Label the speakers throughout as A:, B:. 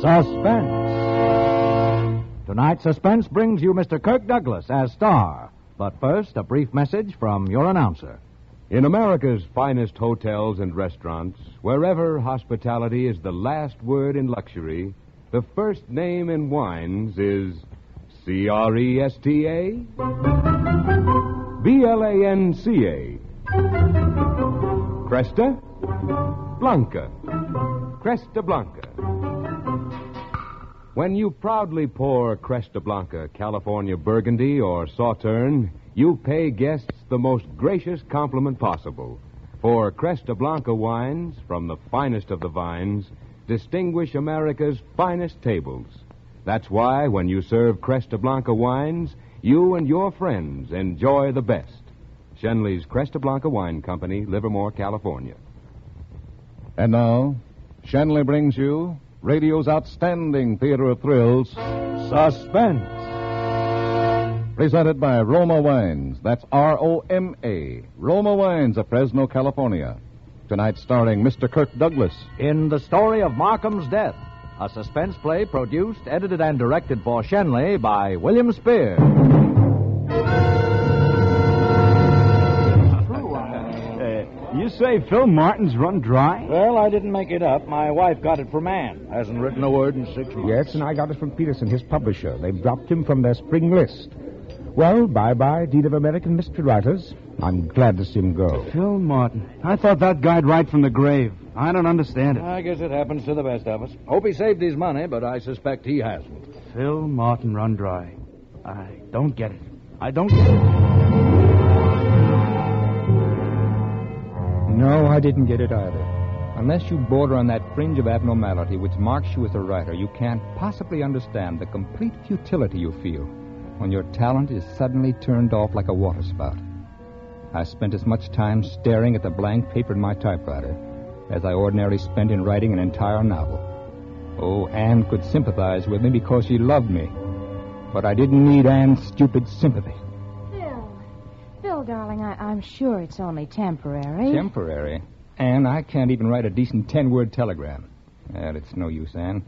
A: Suspense. Tonight's Suspense brings you Mr. Kirk Douglas as star. But first, a brief message from your announcer.
B: In America's finest hotels and restaurants, wherever hospitality is the last word in luxury, the first name in wines is Cresta, Blanca. Cresta Blanca. Cresta Blanca. When you proudly pour Cresta Blanca California Burgundy or Sauterne, you pay guests the most gracious compliment possible. For Cresta Blanca wines, from the finest of the vines, distinguish America's finest tables. That's why when you serve Cresta Blanca wines, you and your friends enjoy the best. Shenley's Cresta Blanca Wine Company, Livermore, California.
C: And now, Shenley brings you radio's outstanding theater of thrills,
A: Suspense.
C: Presented by Roma Wines. That's R-O-M-A. Roma Wines of Fresno, California. Tonight starring Mr. Kirk Douglas.
A: In The Story of Markham's Death, a suspense play produced, edited, and directed for Shenley by William Spear.
D: You say Phil Martin's run dry?
A: Well, I didn't make it up. My wife got it from Ann. Hasn't written a word in 6 months.
E: Yes, and I got it from Peterson, his publisher. They've dropped him from their spring list. Well, bye-bye, Dean of American Mystery Writers. I'm glad to see him go.
D: Phil Martin. I thought that guy'd write from the grave. I don't understand it.
A: I guess it happens to the best of us. Hope he saved his money, but I suspect he hasn't.
D: Phil Martin run dry. I don't get it. I don't get it.
F: No, I didn't get it either. Unless you border on that fringe of abnormality which marks you as a writer, you can't possibly understand the complete futility you feel when your talent is suddenly turned off like a waterspout. I spent as much time staring at the blank paper in my typewriter as I ordinarily spent in writing an entire novel. Oh, Anne could sympathize with me because she loved me. But I didn't need Anne's stupid sympathy.
G: Phil, darling, I'm sure it's only temporary.
F: Temporary? Anne, I can't even write a decent 10-word telegram. Well, it's no use, Anne.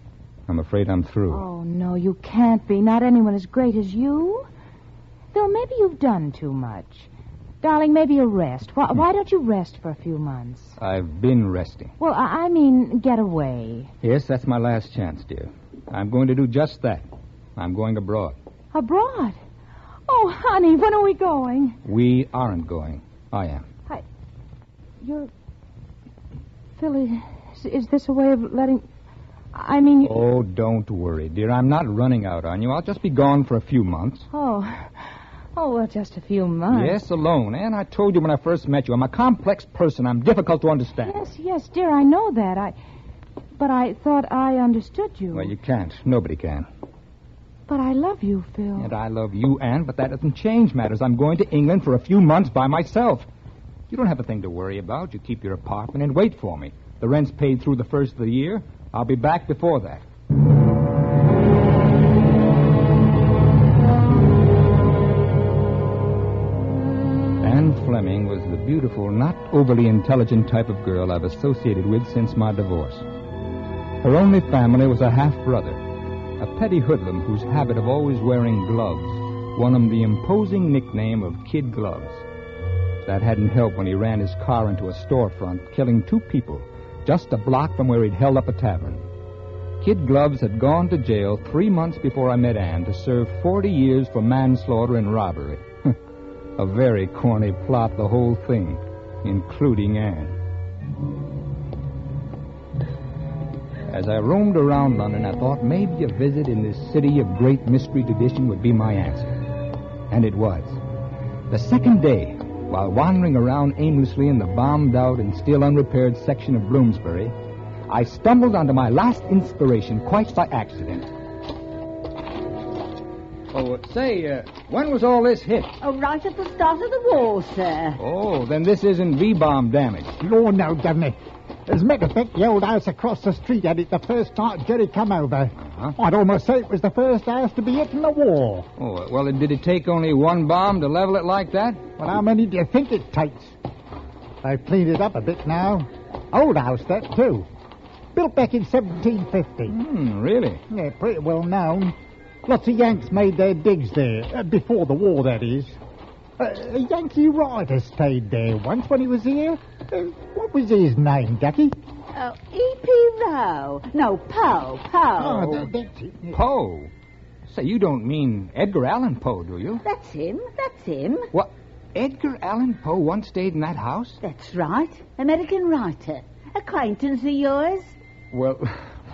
F: I'm afraid I'm through.
G: Oh, no, you can't be. Not anyone as great as you. Phil, maybe you've done too much. Darling, maybe a rest. Why don't you rest for a few months?
F: I've been resting.
G: Well, I mean, get away.
F: Yes, that's my last chance, dear. I'm going to do just that. I'm going abroad.
G: Abroad? Oh, honey, when are we going?
F: We aren't going. I am.
G: You're... Phil, is this a way of letting... I mean...
F: Oh, don't worry, dear. I'm not running out on you. I'll just be gone for a few months.
G: Oh, well, just a few months.
F: Yes, alone. And I told you when I first met you, I'm a complex person. I'm difficult to understand.
G: Yes, dear, I know that. But I thought I understood you.
F: Well, you can't. Nobody can.
G: But I love you, Phil.
F: And I love you, Anne, but that doesn't change matters. I'm going to England for a few months by myself. You don't have a thing to worry about. You keep your apartment and wait for me. The rent's paid through the first of the year. I'll be back before that. Anne Fleming was the beautiful, not overly intelligent type of girl I've associated with since my divorce. Her only family was a half-brother, a petty hoodlum whose habit of always wearing gloves won him the imposing nickname of Kid Gloves. That hadn't helped when he ran his car into a storefront, killing 2 people just a block from where he'd held up a tavern. Kid Gloves had gone to jail 3 months before I met Anne to serve 40 years for manslaughter and robbery. A very corny plot, the whole thing, including Anne. As I roamed around London, I thought maybe a visit in this city of great mystery tradition would be my answer. And it was. The second day, while wandering around aimlessly in the bombed-out and still unrepaired section of Bloomsbury, I stumbled onto my last inspiration quite by accident. Oh, say, when was all this hit?
H: Oh, right at the start of the war, sir.
F: Oh, then this isn't V-bomb damage.
E: Lord, no, Governor. As a matter of fact, the old house across the street had it the first night Jerry come over.
F: Uh-huh.
E: I'd almost say it was the first house to be hit in the war.
F: Oh, well, did it take only one bomb to level it like that?
E: Well, how many do you think it takes? They've cleaned it up a bit now. Old house, that, too.
I: Built back in 1750.
F: Really?
I: Yeah, pretty well known. Lots of Yanks made their digs there, before the war, that is. A Yankee writer stayed there once when he was here. What was his name, Ducky?
H: Oh, E.P. Rowe. No, Poe.
I: Oh, that's it. Yeah.
F: Poe? Say, you don't mean Edgar Allan Poe, do you?
H: That's him.
F: What? Edgar Allan Poe once stayed in that house?
H: That's right. American writer. Acquaintance of yours?
F: Well,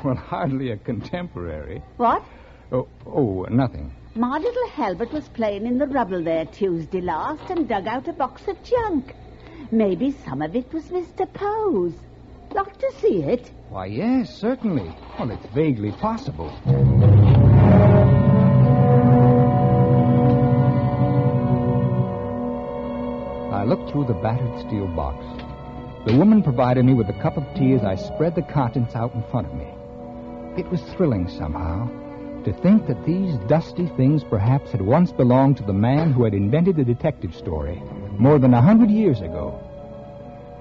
F: hardly a contemporary.
H: What?
F: Oh, nothing.
H: My little Halbert was playing in the rubble there Tuesday last and dug out a box of junk. Maybe some of it was Mr. Poe's. Like to see it?
F: Why, yes, certainly. Well, it's vaguely possible. I looked through the battered steel box. The woman provided me with a cup of tea as I spread the contents out in front of me. It was thrilling somehow to think that these dusty things perhaps had once belonged to the man who had invented the detective story more than 100 years ago.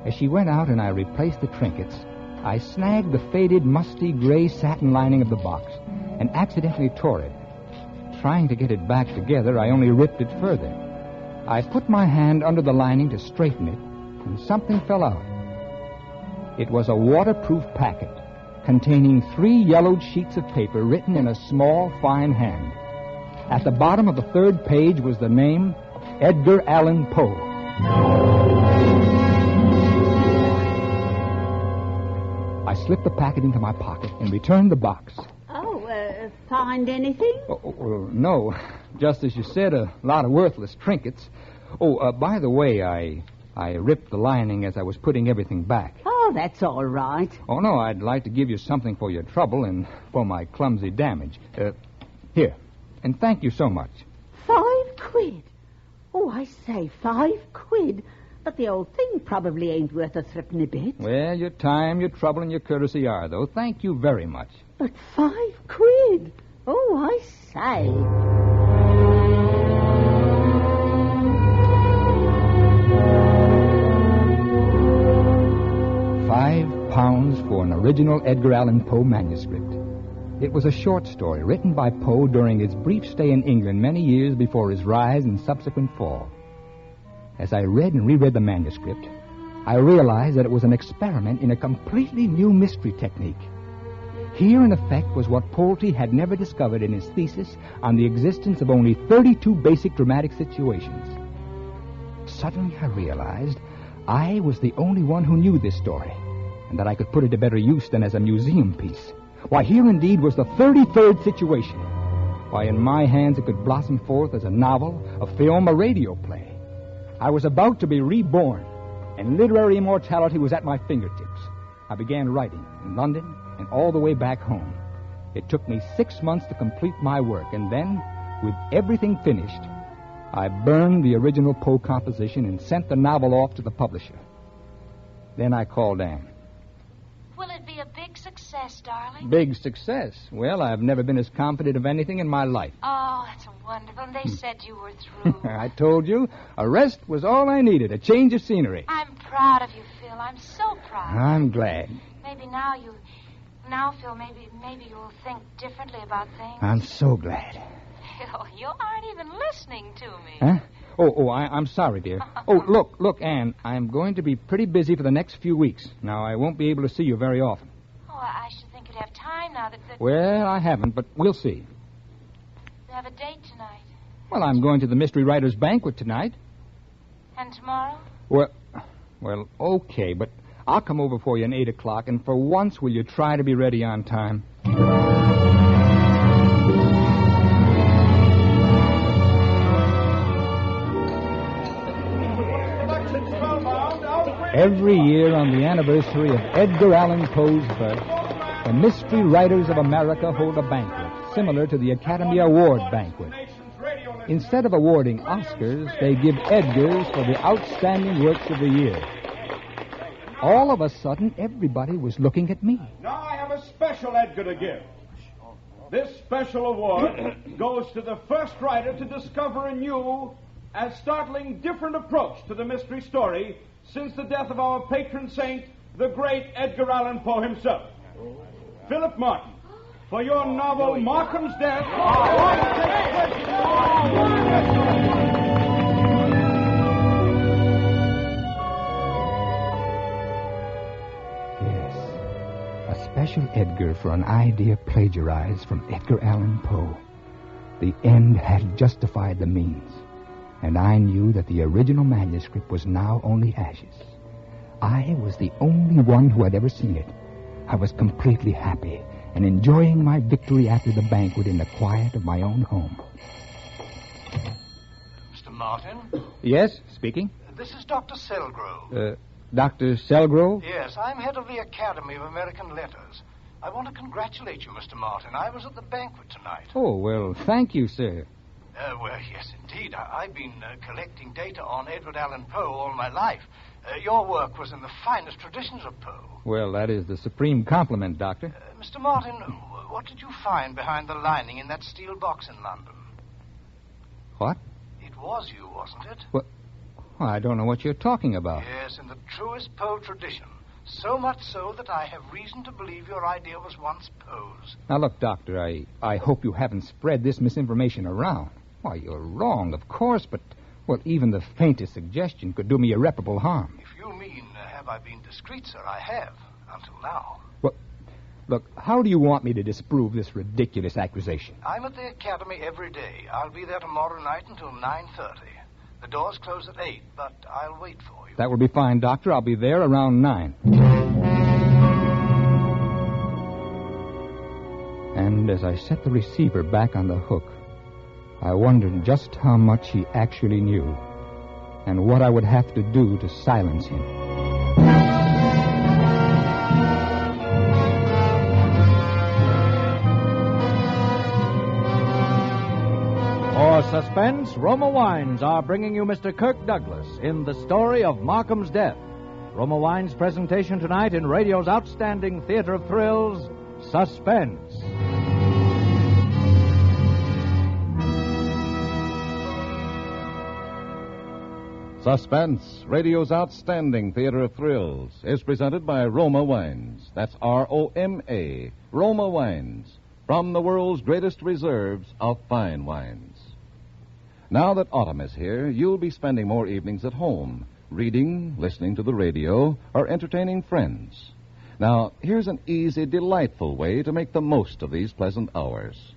F: As she went out and I replaced the trinkets, I snagged the faded, musty gray satin lining of the box and accidentally tore it. Trying to get it back together, I only ripped it further. I put my hand under the lining to straighten it, and something fell out. It was a waterproof packet containing 3 yellowed sheets of paper written in a small, fine hand. At the bottom of the 3rd page was the name Edgar Allan Poe. I slipped the packet into my pocket and returned the box.
H: Find anything?
F: No. Just as you said, a lot of worthless trinkets. By the way, I ripped the lining as I was putting everything back.
H: Oh, that's all right.
F: Oh, no, I'd like to give you something for your trouble and for my clumsy damage. Here. And thank you so much.
H: 5 quid? Oh, I say, 5 quid. But the old thing probably ain't worth a threepenny bit.
F: Well, your time, your trouble, and your courtesy are, though. Thank you very much.
H: But 5 quid? Oh, I say.
F: £5 for an original Edgar Allan Poe manuscript. It was a short story written by Poe during his brief stay in England many years before his rise and subsequent fall. As I read and reread the manuscript, I realized that it was an experiment in a completely new mystery technique. Here, in effect, was what Pulte had never discovered in his thesis on the existence of only 32 basic dramatic situations. Suddenly, I realized I was the only one who knew this story, and that I could put it to better use than as a museum piece. Why, here indeed was the 33rd situation. Why, in my hands it could blossom forth as a novel, a film, a radio play. I was about to be reborn, and literary immortality was at my fingertips. I began writing in London and all the way back home. It took me 6 months to complete my work, and then, with everything finished, I burned the original Poe composition and sent the novel off to the publisher. Then I called Anne.
G: Will it be a big success, darling?
F: Big success? Well, I've never been as confident of anything in my life.
G: Oh, that's wonderful. And they said you were through.
F: I told you, a rest was all I needed, a change of scenery.
G: I'm proud of you, Phil. I'm so proud.
F: I'm glad.
G: Maybe now, Phil, maybe you'll think differently about things.
F: I'm so glad.
G: Phil, you aren't even listening to me.
F: Huh? I'm sorry, dear. Look, Anne, I'm going to be pretty busy for the next few weeks. Now, I won't be able to see you very often.
G: Oh, I should think you'd have time now that...
F: Well, I haven't, but we'll see.
G: You have a date tonight.
F: Well, I'm going to the Mystery Writers' Banquet tonight.
G: And tomorrow?
F: Well, okay, but I'll come over for you at 8 o'clock, and for once, will you try to be ready on time? Every year on the anniversary of Edgar Allan Poe's birth, the Mystery Writers of America hold a banquet similar to the Academy Award banquet. Instead of awarding Oscars, they give Edgars for the outstanding works of the year. All of a sudden, everybody was looking at me.
J: Now I have a special Edgar to give. This special award goes to the first writer to discover a new and startling different approach to the mystery story since the death of our patron saint, the great Edgar Allan Poe himself. Philip Martin, for your novel Markham's Death.
F: Yes. A special Edgar for an idea plagiarized from Edgar Allan Poe. The end had justified the means, and I knew that the original manuscript was now only ashes. I was the only one who had ever seen it. I was completely happy and enjoying my victory after the banquet in the quiet of my own home.
K: Mr. Martin?
F: Yes, speaking.
K: This is Dr. Selgrove.
F: Dr. Selgrove?
K: Yes, I'm head of the Academy of American Letters. I want to congratulate you, Mr. Martin. I was at the banquet tonight.
F: Oh, well, thank you, sir.
K: Well, yes, indeed. I've been collecting data on Edward Allan Poe all my life. Your work was in the finest traditions of Poe.
F: Well, that is the supreme compliment, Doctor.
K: Mr. Martin, what did you find behind the lining in that steel box in London?
F: What?
K: It was you, wasn't it?
F: Well, I don't know what you're talking about.
K: Yes, in the truest Poe tradition. So much so that I have reason to believe your idea was once Poe's.
F: Now, look, Doctor, I hope you haven't spread this misinformation around. Why, you're wrong, of course, but, well, even the faintest suggestion could do me irreparable harm.
K: If you mean, have I been discreet, sir, I have, until now.
F: Well, look, how do you want me to disprove this ridiculous accusation?
K: I'm at the Academy every day. I'll be there tomorrow night until 9:30. The doors close at 8, but I'll wait for you.
F: That will be fine, Doctor. I'll be there around 9. And as I set the receiver back on the hook, I wondered just how much he actually knew and what I would have to do to silence him.
A: For Suspense, Roma Wines are bringing you Mr. Kirk Douglas in the story of Markham's Death. Roma Wines' presentation tonight in radio's outstanding theater of thrills, Suspense.
C: Suspense, radio's outstanding theater of thrills, is presented by Roma Wines. That's R-O-M-A, Roma Wines, from the world's greatest reserves of fine wines. Now that autumn is here, you'll be spending more evenings at home, reading, listening to the radio, or entertaining friends. Now, here's an easy, delightful way to make the most of these pleasant hours.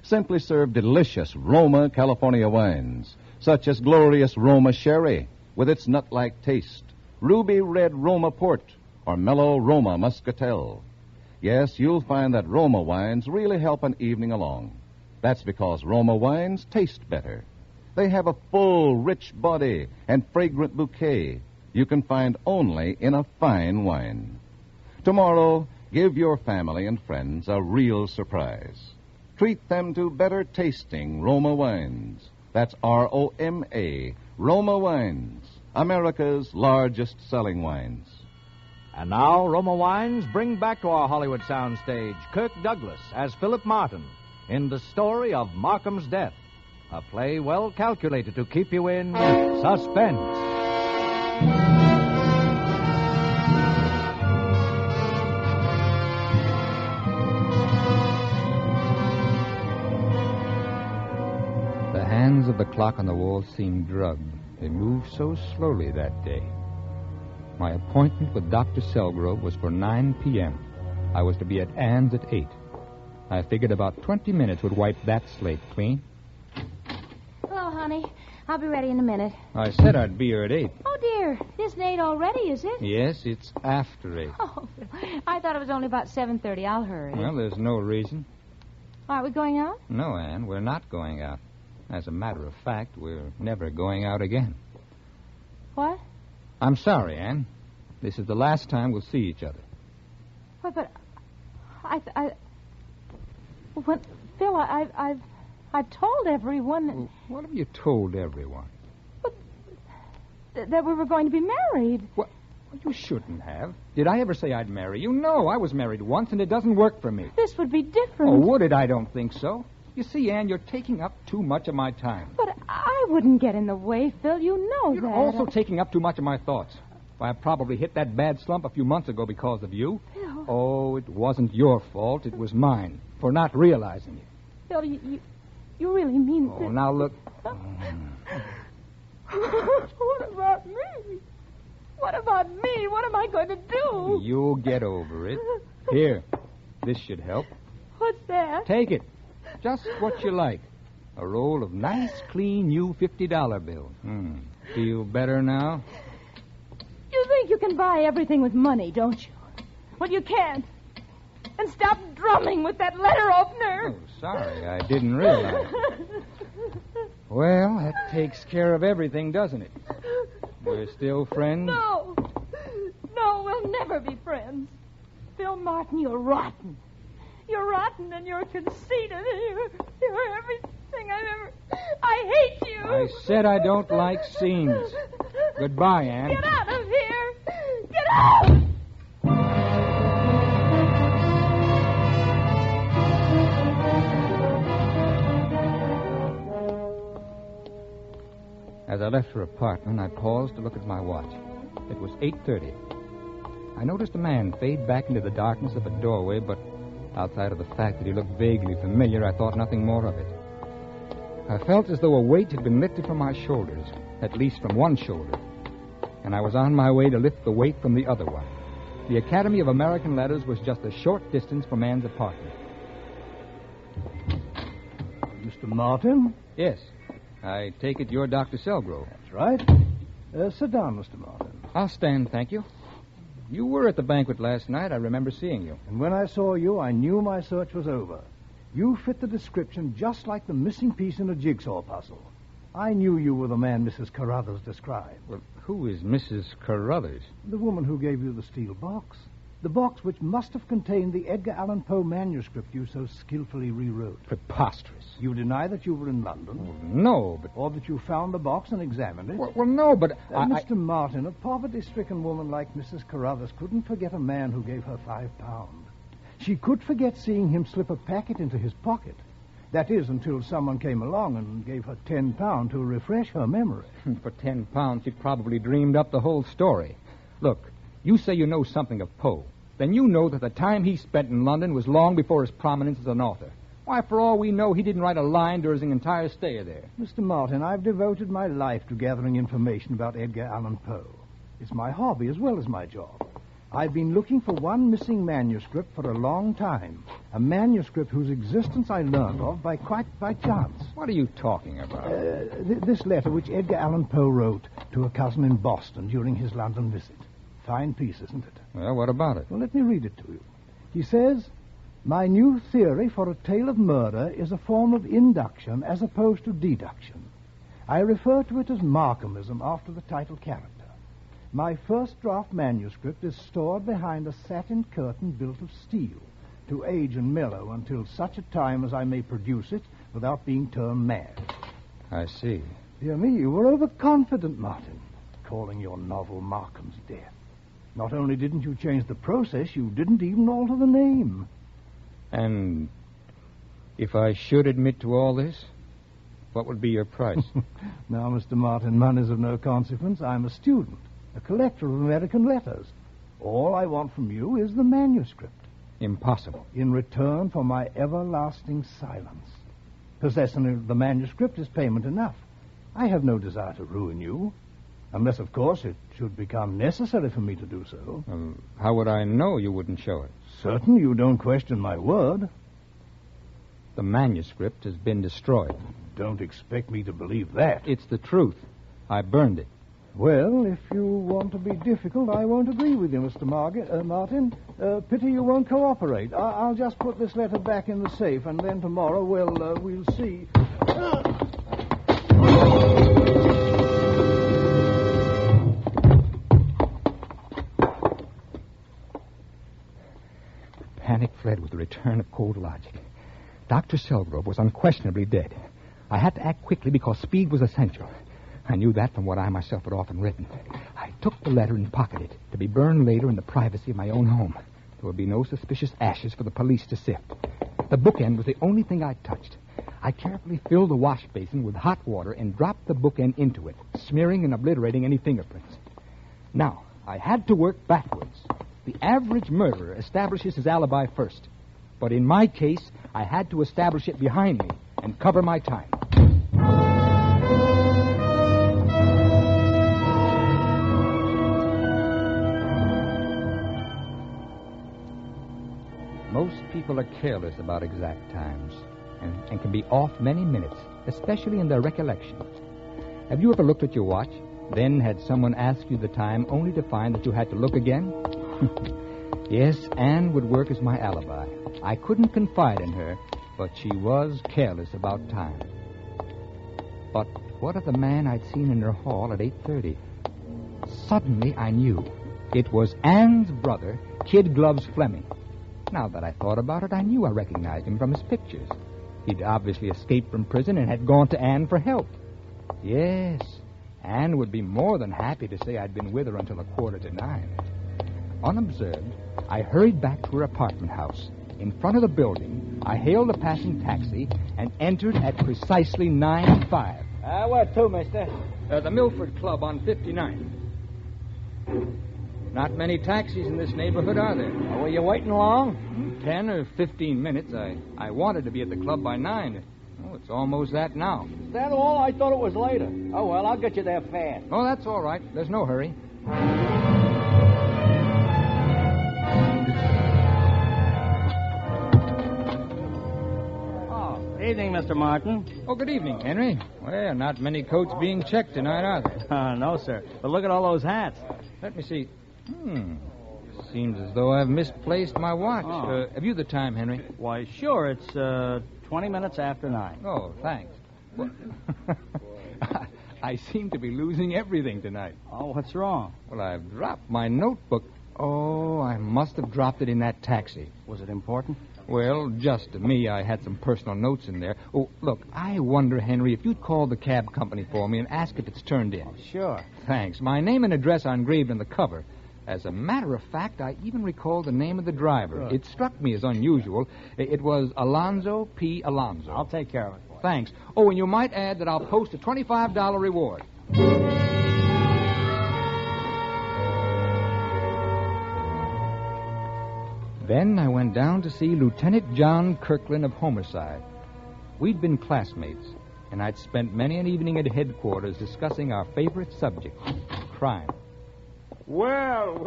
C: Simply serve delicious Roma California wines, such as glorious Roma Sherry, with its nut-like taste, ruby red Roma Port, or mellow Roma Muscatel. Yes, you'll find that Roma wines really help an evening along. That's because Roma wines taste better. They have a full, rich body and fragrant bouquet you can find only in a fine wine. Tomorrow, give your family and friends a real surprise. Treat them to better tasting Roma wines. That's R-O-M-A, Roma Wines, America's largest selling wines.
A: And now, Roma Wines bring back to our Hollywood soundstage Kirk Douglas as Philip Martin in the story of Markham's Death, a play well calculated to keep you in suspense.
F: The hands of the clock on the wall seemed drugged. They moved so slowly that day. My appointment with Dr. Selgrove was for 9 p.m. I was to be at Ann's at 8. I figured about 20 minutes would wipe that slate clean.
G: Hello, honey. I'll be ready in a minute.
F: I said I'd be here at 8.
G: Oh, dear. It isn't 8 already, is it?
F: Yes, it's after 8.
G: Oh, I thought it was only about 7:30. I'll hurry.
F: Well, there's no reason.
G: Aren't we going out?
F: No, Ann, we're not going out. As a matter of fact, we're never going out again.
G: What?
F: I'm sorry, Ann. This is the last time we'll see each other.
G: What, but Well, Phil, I've told everyone that...
F: Well, what have you told everyone?
G: that we were going to be married.
F: What? You shouldn't have. Did I ever say I'd marry you? No, I was married once, and it doesn't work for me.
G: This would be different.
F: Oh, would it? I don't think so. You see, Ann, you're taking up too much of my time.
G: But I wouldn't get in the way, Phil. You know
F: You're
G: that.
F: also taking up too much of my thoughts. Why, I probably hit that bad slump a few months ago because of you.
G: Phil...
F: Oh, it wasn't your fault. It was mine for not realizing it.
L: Phil, you really mean
F: Oh, now look.
L: What about me? What about me? What am I going to do?
F: You'll get over it. Here, this should help.
L: What's that?
F: Take it. Just what you like. A roll of nice, clean, new $50 bills. Feel better now?
L: You think you can buy everything with money, don't you? Well, you can't. And stop drumming with that letter opener.
F: Oh, sorry. I didn't realize. Well, that takes care of everything, doesn't it? We're still friends?
L: No, we'll never be friends. Phil Martin, you're rotten. You're rotten and you're conceited and you're everything I've ever... I hate you.
F: I said I don't like scenes. Goodbye, Anne.
L: Get out of here. Get out.
F: As I left her apartment, I paused to look at my watch. It was 8:30. I noticed a man fade back into the darkness of a doorway, but outside of the fact that he looked vaguely familiar, I thought nothing more of it. I felt as though a weight had been lifted from my shoulders, at least from one shoulder, and I was on my way to lift the weight from the other one. The Academy of American Letters was just a short distance from Anne's apartment.
M: Mr. Martin?
F: Yes. I take it you're Dr. Selgrove.
M: That's right. Sit down, Mr. Martin.
F: I'll stand, thank you. You were at the banquet last night. I remember seeing you.
M: And when I saw you, I knew my search was over. You fit the description just like the missing piece in a jigsaw puzzle. I knew you were the man Mrs. Carruthers described.
F: Well, who is Mrs. Carruthers?
M: The woman who gave you the steel box. The box which must have contained the Edgar Allan Poe manuscript you so skillfully rewrote.
F: Preposterous.
M: You deny that you were in London?
F: Well, no, but...
M: Or that you found the box and examined it?
F: Well, no, but...
M: Mr. Martin, a poverty-stricken woman like Mrs. Carruthers couldn't forget a man who gave her £5. She could forget seeing him slip a packet into his pocket. That is, until someone came along and gave her £10 to refresh her memory.
F: For £10, she probably dreamed up the whole story. Look, you say you know something of Poe. Then you know that the time he spent in London was long before his prominence as an author. Why, for all we know, he didn't write a line during his entire stay there.
M: Mr. Martin, I've devoted my life to gathering information about Edgar Allan Poe. It's my hobby as well as my job. I've been looking for one missing manuscript for a long time. A manuscript whose existence I learned of quite by chance.
F: What are you talking about?
M: This letter which Edgar Allan Poe wrote to a cousin in Boston during his London visit. Fine piece, isn't it?
F: Well, what about it?
M: Well, let me read it to you. He says, "My new theory for a tale of murder is a form of induction as opposed to deduction. I refer to it as Markhamism after the title character. My first draft manuscript is stored behind a satin curtain built of steel to age and mellow until such a time as I may produce it without being turned mad."
F: I see.
M: Dear me, you were overconfident, Martin, calling your novel Markham's Death. Not only didn't you change the process, you didn't even alter the name.
F: And if I should admit to all this, what would be your price?
M: Now, Mr. Martin, money's of no consequence. I'm a student, a collector of American letters. All I want from you is the manuscript.
F: Impossible.
M: In return for my everlasting silence. Possessing the manuscript is payment enough. I have no desire to ruin you. Unless, of course, it should become necessary for me to do so.
F: How would I know you wouldn't show it?
M: Certain you don't question my word.
F: The manuscript has been destroyed.
M: Don't expect me to believe that.
F: It's the truth. I burned it.
M: Well, if you want to be difficult, I won't agree with you, Mr. Martin. Pity you won't cooperate. I'll just put this letter back in the safe, and then tomorrow we'll see.
F: Panic fled with the return of cold logic. Dr. Selgrove was unquestionably dead. I had to act quickly because speed was essential. I knew that from what I myself had often written. I took the letter and pocketed it to be burned later in the privacy of my own home. There would be no suspicious ashes for the police to sift. The bookend was the only thing I touched. I carefully filled the wash basin with hot water and dropped the bookend into it, smearing and obliterating any fingerprints. Now, I had to work backwards. The average murderer establishes his alibi first. But in my case, I had to establish it behind me and cover my time. Most people are careless about exact times and can be off many minutes, especially in their recollection. Have you ever looked at your watch, then had someone ask you the time only to find that you had to look again? Yes, Anne would work as my alibi. I couldn't confide in her, but she was careless about time. But what of the man I'd seen in her hall at 8:30? Suddenly I knew. It was Anne's brother, Kid Gloves Fleming. Now that I thought about it, I knew I recognized him from his pictures. He'd obviously escaped from prison and had gone to Anne for help. Yes, Anne would be more than happy to say I'd been with her until 8:45. Unobserved, I hurried back to her apartment house. In front of the building, I hailed a passing taxi and entered at precisely 9:05.
N: Where to, mister?
F: The Milford Club on 59. Not many taxis in this neighborhood, are there?
N: Were you waiting long?
F: 10 or 15 minutes. I wanted to be at the club by 9. Oh, it's almost that now.
N: Is that all? I thought it was later. Oh, well, I'll get you there fast.
F: Oh, that's all right. There's no hurry.
N: Evening, Mr. Martin.
F: Oh, good evening, Henry. Well, not many coats being checked tonight, are there?
N: No, sir. But look at all those hats.
F: Let me see. Seems as though I've misplaced my watch.
N: Oh.
F: Have you the time, Henry?
N: Why, sure. It's 20 minutes after 9.
F: Oh, thanks. Well, I seem to be losing everything tonight.
N: Oh, what's wrong?
F: Well, I've dropped my notebook. Oh, I must have dropped it in that taxi.
N: Was it important?
F: Well, just to me, I had some personal notes in there. Oh, look, I wonder, Henry, if you'd call the cab company for me and ask if it's turned in.
N: Oh, sure.
F: Thanks. My name and address are engraved on the cover. As a matter of fact, I even recall the name of the driver.
N: Good.
F: It struck me as unusual. It was Alonzo P. Alonzo.
N: I'll take care of it for you.
F: Thanks. Oh, and you might add that I'll post a $25 reward. Then I went down to see Lieutenant John Kirkland of Homicide. We'd been classmates, and I'd spent many an evening at headquarters discussing our favorite subject, crime.
E: Well.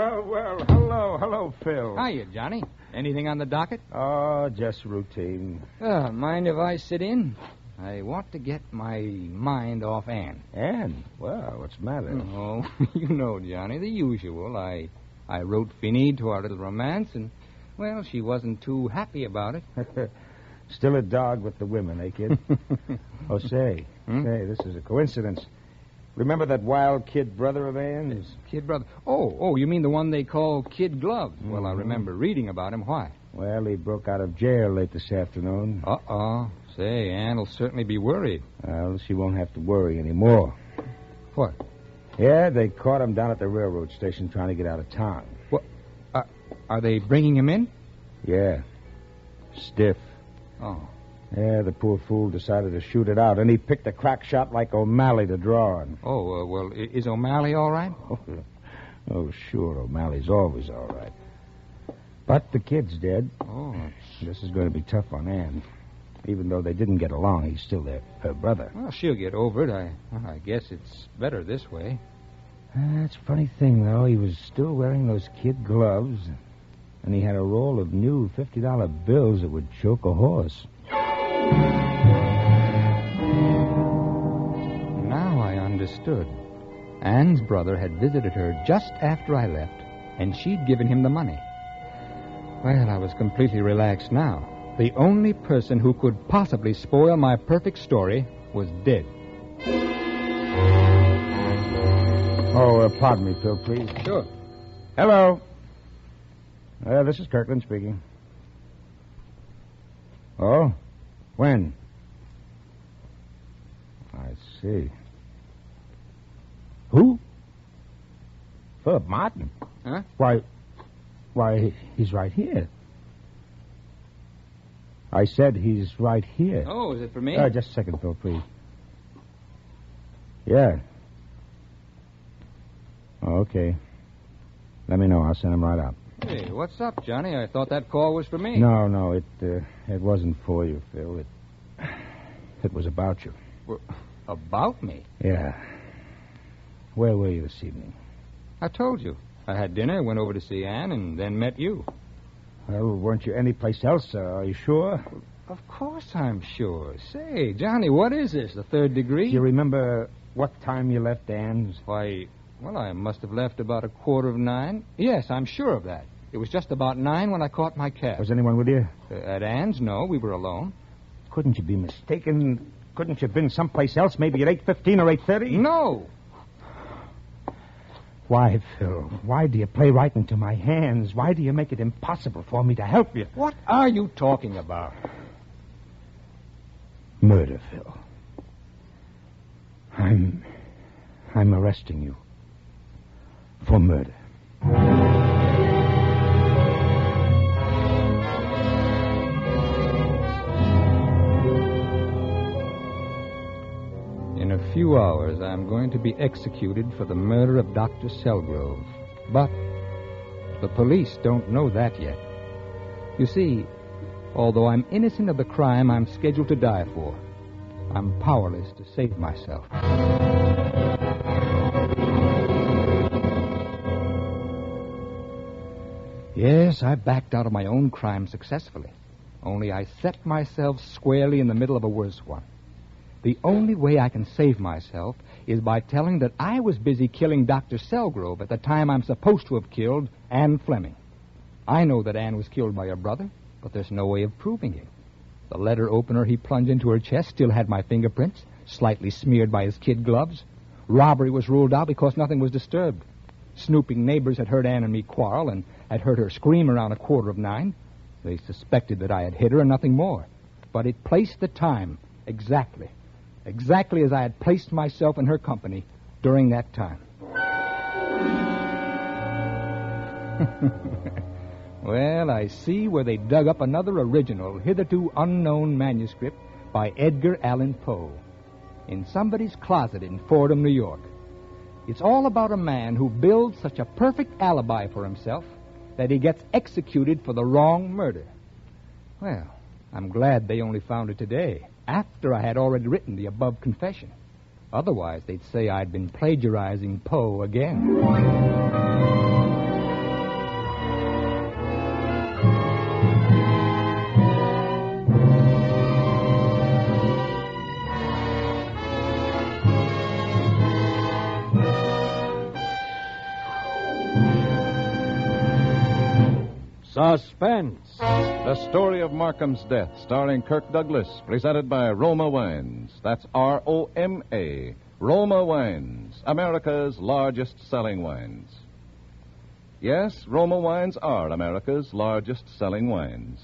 E: Hello, Phil.
F: Hiya, Johnny. Anything on the docket?
E: Oh, just routine.
F: Mind if I sit in? I want to get my mind off Anne.
E: Anne? Well, what's the matter?
F: Oh, you know, Johnny, the usual. I wrote Finny to our little romance, and, well, she wasn't too happy about it.
E: Still a dog with the women, eh, kid? Oh, say, this is a coincidence. Remember that wild kid brother of Anne's?
F: Kid brother? Oh, you mean the one they call Kid Gloves? Mm-hmm. Well, I remember reading about him. Why?
E: Well, he broke out of jail late this afternoon.
F: Uh-oh. Say, Anne will certainly be worried.
E: Well, she won't have to worry anymore.
F: What?
E: Yeah, they caught him down at the railroad station trying to get out of town.
F: What? Are they bringing him in?
E: Yeah. Stiff.
F: Oh.
E: Yeah, the poor fool decided to shoot it out, and he picked a crack shot like O'Malley to draw on.
F: Oh, well, is O'Malley all right?
E: Oh, sure, O'Malley's always all right. But the kid's dead.
F: Oh.
E: This is going to be tough on Anne. Even though they didn't get along, he's still her brother.
F: Well, she'll get over it. I guess it's better this way.
E: That's a funny thing, though. He was still wearing those kid gloves, and he had a roll of new $50 bills that would choke a horse.
F: Now I understood. Anne's brother had visited her just after I left, and she'd given him the money. Well, I was completely relaxed now. The only person who could possibly spoil my perfect story was dead.
E: Oh, pardon me, Phil, please.
F: Sure.
E: Hello. This is Kirkland speaking. Oh? When? I see. Who? Philip Martin?
F: Huh?
E: Why, he's right here. I said he's right here.
F: Oh, is it for me?
E: Just a second, Phil, please. Yeah. Oh, okay. Let me know. I'll send him right out.
F: Hey, what's up, Johnny? I thought that call was for me.
E: No, it wasn't for you, Phil. It was about you.
F: Well, about me?
E: Yeah. Where were you this evening?
F: I told you. I had dinner, went over to see Anne, and then met you.
E: Well, weren't you anyplace else? Are you sure?
F: Of course I'm sure. Say, Johnny, what is this, the third degree?
E: Do you remember what time you left Anne's?
F: Why, well, I must have left about 9:15. Yes, I'm sure of that. It was just about 9 when I caught my cab.
E: Was anyone with you?
F: At Anne's, no. We were alone.
E: Couldn't you be mistaken? Couldn't you have been someplace else, maybe at 8:15 or 8:30?
F: No.
E: Why, Phil? Why do you play right into my hands? Why do you make it impossible for me to help you?
F: What are you talking about?
E: Murder, Phil. I'm arresting you for murder.
F: In a few hours, I'm going to be executed for the murder of Dr. Selgrove. But the police don't know that yet. You see, although I'm innocent of the crime I'm scheduled to die for, I'm powerless to save myself. Yes, I backed out of my own crime successfully. Only I set myself squarely in the middle of a worse one. The only way I can save myself is by telling that I was busy killing Dr. Selgrove at the time I'm supposed to have killed Anne Fleming. I know that Anne was killed by her brother, but there's no way of proving it. The letter opener he plunged into her chest still had my fingerprints, slightly smeared by his kid gloves. Robbery was ruled out because nothing was disturbed. Snooping neighbors had heard Anne and me quarrel and had heard her scream around 9:15. They suspected that I had hit her and nothing more. But it placed the time exactly as I had placed myself in her company during that time. Well, I see where they dug up another original, hitherto unknown manuscript by Edgar Allan Poe in somebody's closet in Fordham, New York. It's all about a man who builds such a perfect alibi for himself that he gets executed for the wrong murder. Well, I'm glad they only found it today, after I had already written the above confession. Otherwise, they'd say I'd been plagiarizing Poe again.
A: Suspense.
C: The story of Markham's death, starring Kirk Douglas, presented by Roma Wines. That's R-O-M-A. Roma Wines, America's largest selling wines. Yes, Roma Wines are America's largest selling wines.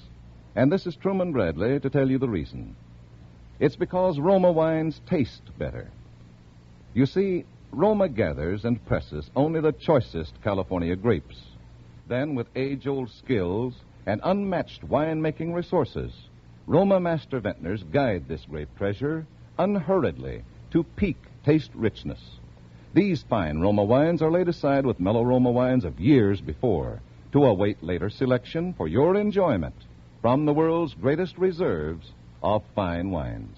C: And this is Truman Bradley to tell you the reason. It's because Roma Wines taste better. You see, Roma gathers and presses only the choicest California grapes. Then, with age-old skills and unmatched wine-making resources, Roma master vintners guide this grape treasure unhurriedly to peak taste richness. These fine Roma wines are laid aside with mellow Roma wines of years before to await later selection for your enjoyment from the world's greatest reserves of fine wines.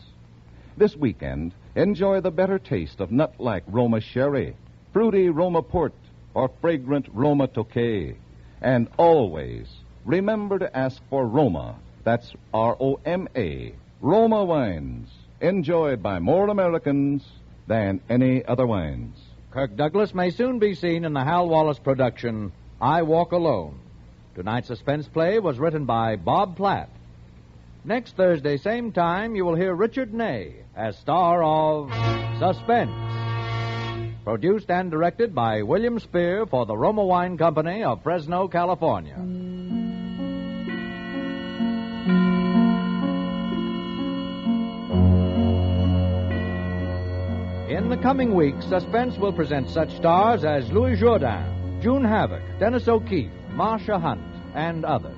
C: This weekend, enjoy the better taste of nut-like Roma sherry, fruity Roma port, or fragrant Roma Tokay. And always remember to ask for Roma. That's R-O-M-A. Roma wines, enjoyed by more Americans than any other wines.
A: Kirk Douglas may soon be seen in the Hal Wallace production, I Walk Alone. Tonight's suspense play was written by Bob Platt. Next Thursday, same time, you will hear Richard Ney as star of Suspense. Produced and directed by William Spear for the Roma Wine Company of Fresno, California. In the coming weeks, Suspense will present such stars as Louis Jourdain, June Havoc, Dennis O'Keefe, Marcia Hunt, and others.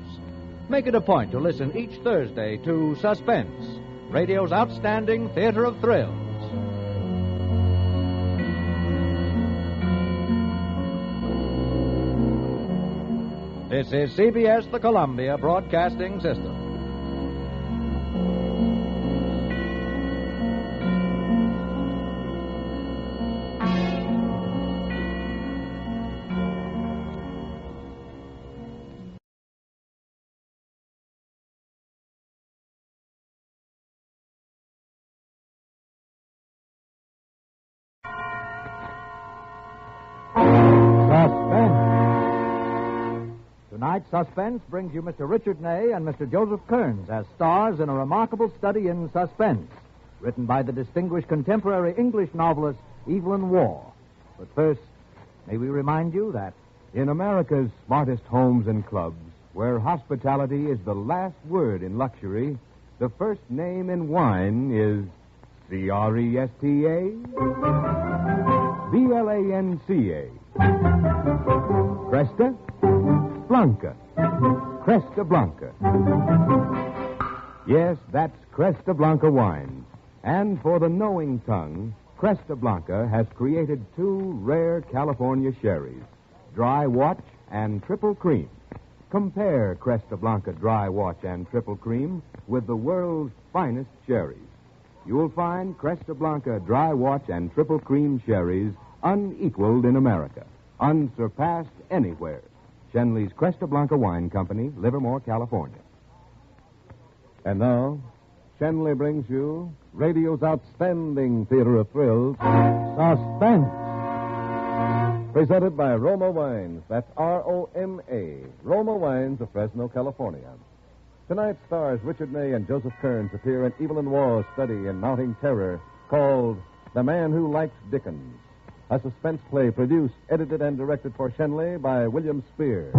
A: Make it a point to listen each Thursday to Suspense, radio's outstanding theater of thrills. This is CBS, the Columbia Broadcasting System. Tonight's Suspense brings you Mr. Richard Ney and Mr. Joseph Kearns as stars in a remarkable study in suspense, written by the distinguished contemporary English novelist Evelyn Waugh. But first, may we remind you that
B: in America's smartest homes and clubs, where hospitality is the last word in luxury, the first name in wine is Cresta Blanca. Cresta Blanca. Cresta Blanca. Yes, that's Cresta Blanca wine. And for the knowing tongue, Cresta Blanca has created two rare California sherries, Dry Watch and Triple Cream. Compare Cresta Blanca Dry Watch and Triple Cream with the world's finest sherries. You'll find Cresta Blanca Dry Watch and Triple Cream sherries unequaled in America, unsurpassed anywhere. Shenley's Cresta Blanca Wine Company, Livermore, California.
C: And now, Shenley brings you radio's outstanding theater of thrills, Suspense. Presented by Roma Wines. That's R-O-M-A. Roma Wines of Fresno, California. Tonight's stars Richard Ney and Joseph Kearns appear in Evelyn Waugh's study in mounting terror called The Man Who Likes Dickens. A suspense play produced, edited, and directed for Shenley by William Spear.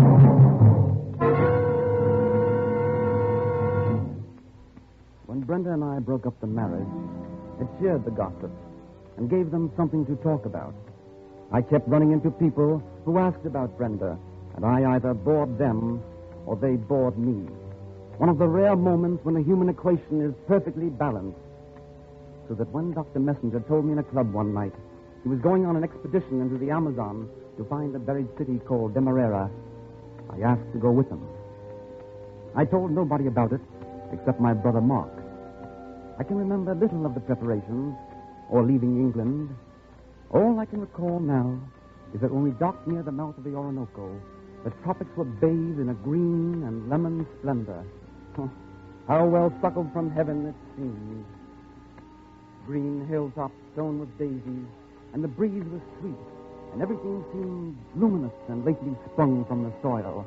O: When Brenda and I broke up the marriage, it cheered the gossips and gave them something to talk about. I kept running into people who asked about Brenda, and I either bored them or they bored me. One of the rare moments when the human equation is perfectly balanced. So that when Dr. Messenger told me in a club one night he was going on an expedition into the Amazon to find a buried city called Demerara, I asked to go with him. I told nobody about it except my brother Mark. I can remember little of the preparations or leaving England. All I can recall now is that when we docked near the mouth of the Orinoco, the tropics were bathed in a green and lemon splendor. How well suckled from heaven it seemed. Green hilltops sown with daisies, and the breeze was sweet, and everything seemed luminous and lately sprung from the soil.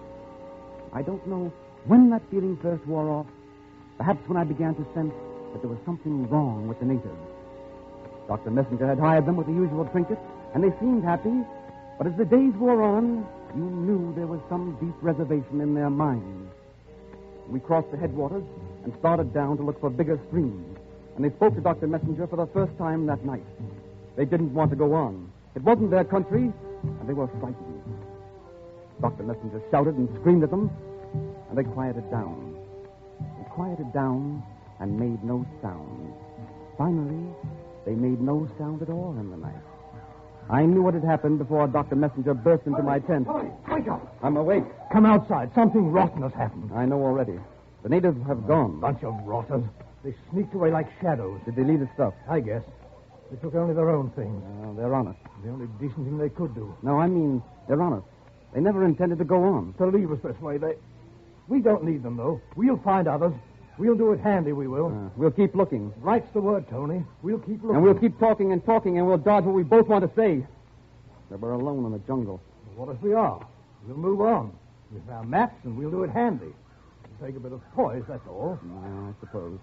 O: I don't know when that feeling first wore off, perhaps when I began to sense that there was something wrong with the natives. Dr. Messenger had hired them with the usual trinkets, and they seemed happy, but as the days wore on, you knew there was some deep reservation in their minds. We crossed the headwaters and started down to look for bigger streams, and they spoke to Dr. Messenger for the first time that night. They didn't want to go on. It wasn't their country, and they were frightened. Dr. Messenger shouted and screamed at them, and they quieted down. They quieted down and made no sound. Finally, they made no sound at all in the night. I knew what had happened before Dr. Messenger burst into my tent.
I: Wake up.
O: I'm awake.
I: Come outside. Something rotten has happened.
O: I know already. The natives have gone.
I: Bunch of rotters. They sneaked away like shadows.
O: Did they leave the stuff?
I: I guess. They took only their own things.
O: They're honest.
I: The only decent thing they could do.
O: No, I mean, they're honest. They never intended to go on.
I: To leave us this way, we don't need them, though. We'll find others. We'll do it handy, we will.
O: We'll keep looking.
I: Right's the word, Tony. We'll keep looking.
O: And we'll keep talking, and we'll dodge what we both want to say. That we're alone in the jungle.
I: Well, what if we are? We'll move on. With our maps, and we'll do it handy. It'll take a bit of poise, that's all.
O: I suppose.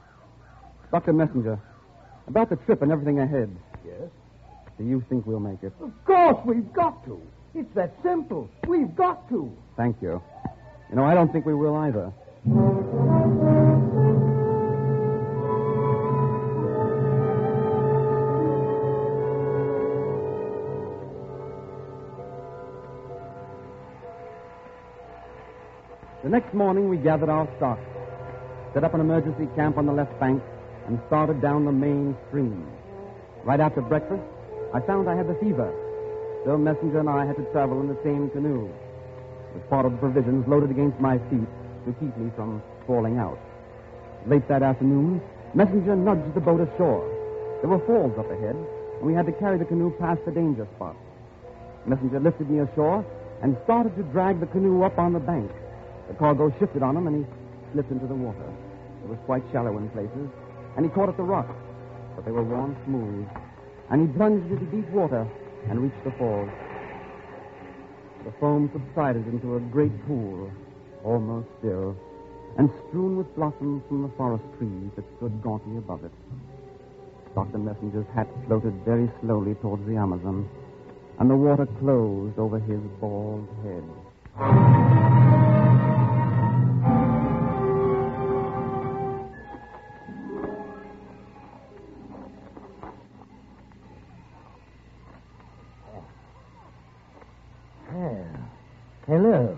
O: Dr. Messenger, about the trip and everything ahead.
I: Yes?
O: Do you think we'll make it?
I: Of course we've got to. It's that simple. We've got to.
O: Thank you. You know, I don't think we will either. The next morning, we gathered our stock, set up an emergency camp on the left bank, and started down the main stream. Right after breakfast, I found I had the fever, so Messenger and I had to travel in the same canoe. with part of the provisions loaded against my feet to keep me from falling out. Late that afternoon, Messenger nudged the boat ashore. There were falls up ahead, and we had to carry the canoe past the danger spot. Messenger lifted me ashore and started to drag the canoe up on the bank. The cargo shifted on him, and he slipped into the water. It was quite shallow in places, and he caught at the rocks, but they were worn smooth. And he plunged into deep water and reached the falls. The foam subsided into a great pool, almost still, and strewn with blossoms from the forest trees that stood gauntly above it. Dr. Messenger's hat floated very slowly towards the Amazon, and the water closed over his bald head.
P: Hello.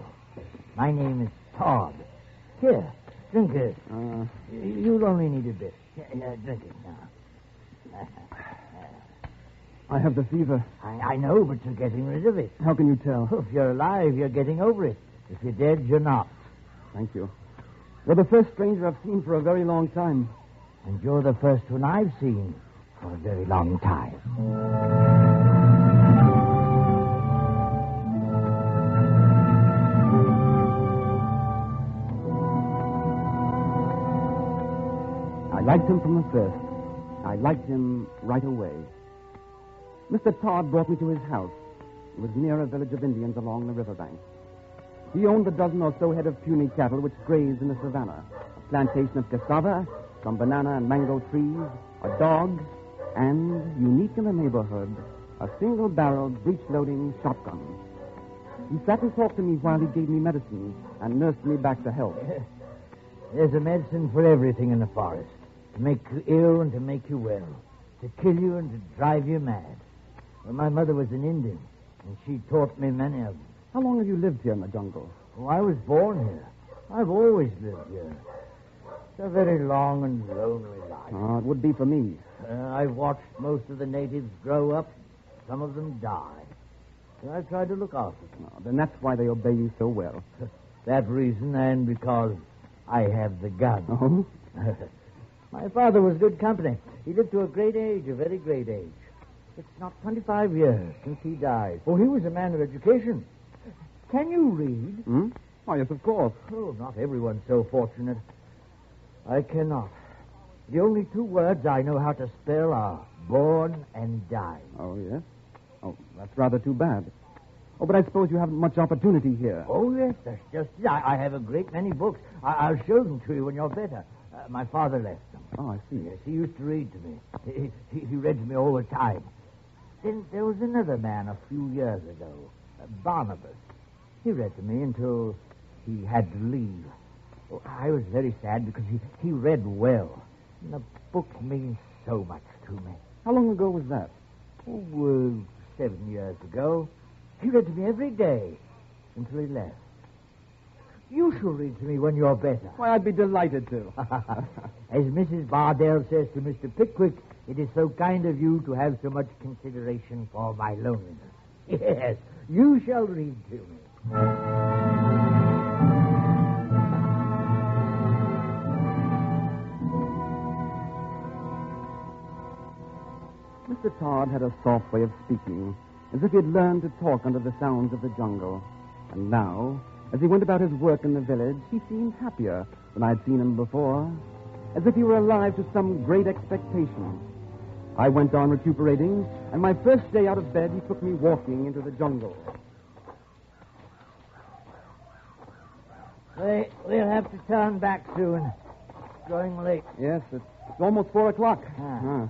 P: My name is Todd. Here, drink it. You'll only need a bit. Drink it now.
O: I have the fever.
P: I know, but you're getting rid of it.
O: How can you tell?
P: If you're alive, you're getting over it. If you're dead, you're not.
O: Thank you. You're the first stranger I've seen for a very long time.
P: And you're the first one I've seen for a very long time.
O: I liked him from the first. I liked him right away. Mr. Todd brought me to his house. It was near a village of Indians along the riverbank. He owned a dozen or so head of puny cattle which grazed in the savannah, a plantation of cassava, some banana and mango trees, a dog, and, unique in the neighborhood, a single-barreled, breech-loading shotgun. He sat and talked to me while he gave me medicine and nursed me back to health.
P: There's a medicine for everything in the forest. To make you ill and to make you well. To kill you and to drive you mad. Well, my mother was an Indian, and she taught me many of them.
O: How long have you lived here in the jungle?
P: Oh, I was born here. I've always lived here. It's a very long and lonely life.
O: Oh, it would be for me.
P: I've watched most of the natives grow up. Some of them die. So I tried to look after them.
O: Oh, then that's why they obey you so well.
P: That reason, and because I have the gun.
O: Oh?
P: My father was good company. He lived to a great age, a very great age. It's not 25 years since he died. Oh, he was a man of education. Can you read?
O: Hmm? Oh, yes, of course.
P: Oh, not everyone's so fortunate. I cannot. The only two words I know how to spell are born and die.
O: Oh, yes? Oh, that's rather too bad. Oh, but I suppose you haven't much opportunity here.
P: Oh, yes, that's just it. I have a great many books. I'll show them to you when you're better. My father left them.
O: Oh, I see.
P: Yes, he used to read to me. He read to me all the time. Then there was another man a few years ago, Barnabas. He read to me until he had to leave. Oh, I was very sad because he read well. And the book means so much to me.
O: How long ago was that?
P: Oh, 7 years ago. He read to me every day until he left. You shall read to me when you're better.
O: Why, I'd be delighted to.
P: As Mrs. Bardell says to Mr. Pickwick, it is so kind of you to have so much consideration for my loneliness. Yes, you shall read to me.
O: Mr. Todd had a soft way of speaking, as if he had learned to talk under the sounds of the jungle. And now, as he went about his work in the village, he seemed happier than I'd seen him before, as if he were alive to some great expectation. I went on recuperating, and my first day out of bed, he took me walking into the jungle.
P: We'll have to turn back soon. It's growing late.
O: Yes, it's almost 4 o'clock.
P: Ah.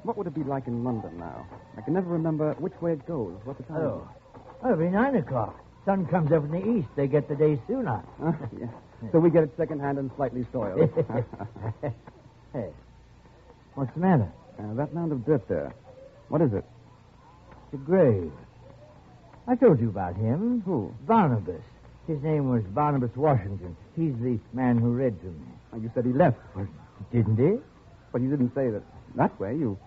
O: What would it be like in London now? I can never remember which way it goes. What the time is.
P: It'll be 9 o'clock. Sun comes up in the east. They get the day sooner.
O: Yes. So we get it secondhand and slightly soiled.
P: Hey, what's the matter?
O: That mound of dirt there. What is it?
P: It's a grave. I told you about him.
O: Who?
P: Barnabas. His name was Barnabas Washington. He's the man who read to me.
O: You said he left.
P: Well, didn't he?
O: But you didn't say that way. You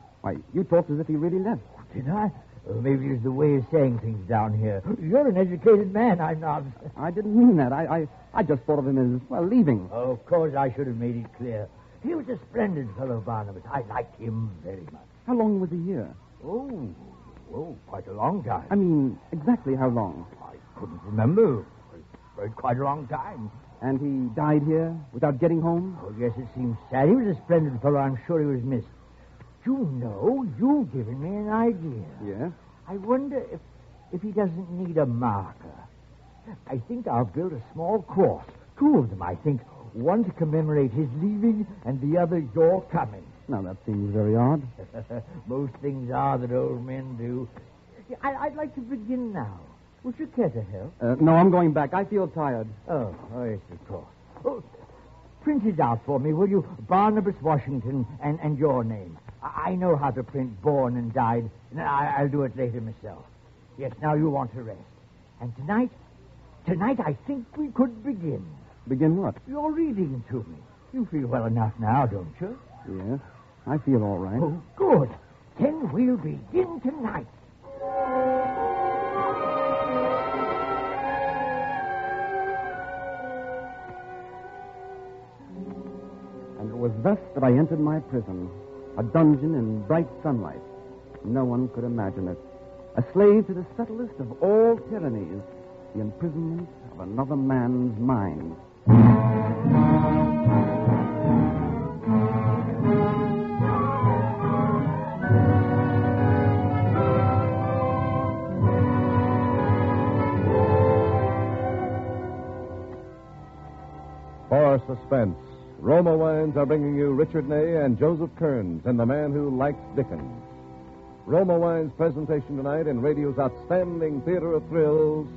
O: talked as if he really left.
P: Did I? Maybe it's the way of saying things down here. You're an educated man, I'm not.
O: I didn't mean that. I just thought of him as, well, leaving.
P: Oh, of course, I should have made it clear. He was a splendid fellow, Barnabas. I liked him very much.
O: How long was he here?
P: Oh, quite a long time.
O: I mean, exactly how long?
P: I couldn't remember. Quite a long time.
O: And he died here without getting home?
P: Oh, yes, it seems sad. He was a splendid fellow. I'm sure he was missed. You know, you've given me an idea.
O: Yeah?
P: I wonder if he doesn't need a marker. I think I'll build a small cross. Two of them, I think. One to commemorate his leaving and the other your coming.
O: Now, that seems very odd.
P: Most things are that old men do. I'd like to begin now. Would you care to help?
O: No, I'm going back. I feel tired.
P: Oh, yes, of course. Oh, print it out for me, will you? Barnabas Washington and your name. I know how to print born and died, and I'll do it later myself. Yes, now you want to rest. And tonight I think we could begin.
O: Begin what?
P: You're reading to me. You feel well enough now, don't you?
O: Yes, I feel all right.
P: Oh, good. Then we'll begin tonight.
O: And it was thus that I entered my prison, a dungeon in bright sunlight. No one could imagine it. A slave to the subtlest of all tyrannies, the imprisonment of another man's mind.
C: For Suspense, Roma Wines are bringing you Richard Ney and Joseph Kearns in The Man Who Liked Dickens. Roma Wines' presentation tonight in radio's outstanding theater of thrills,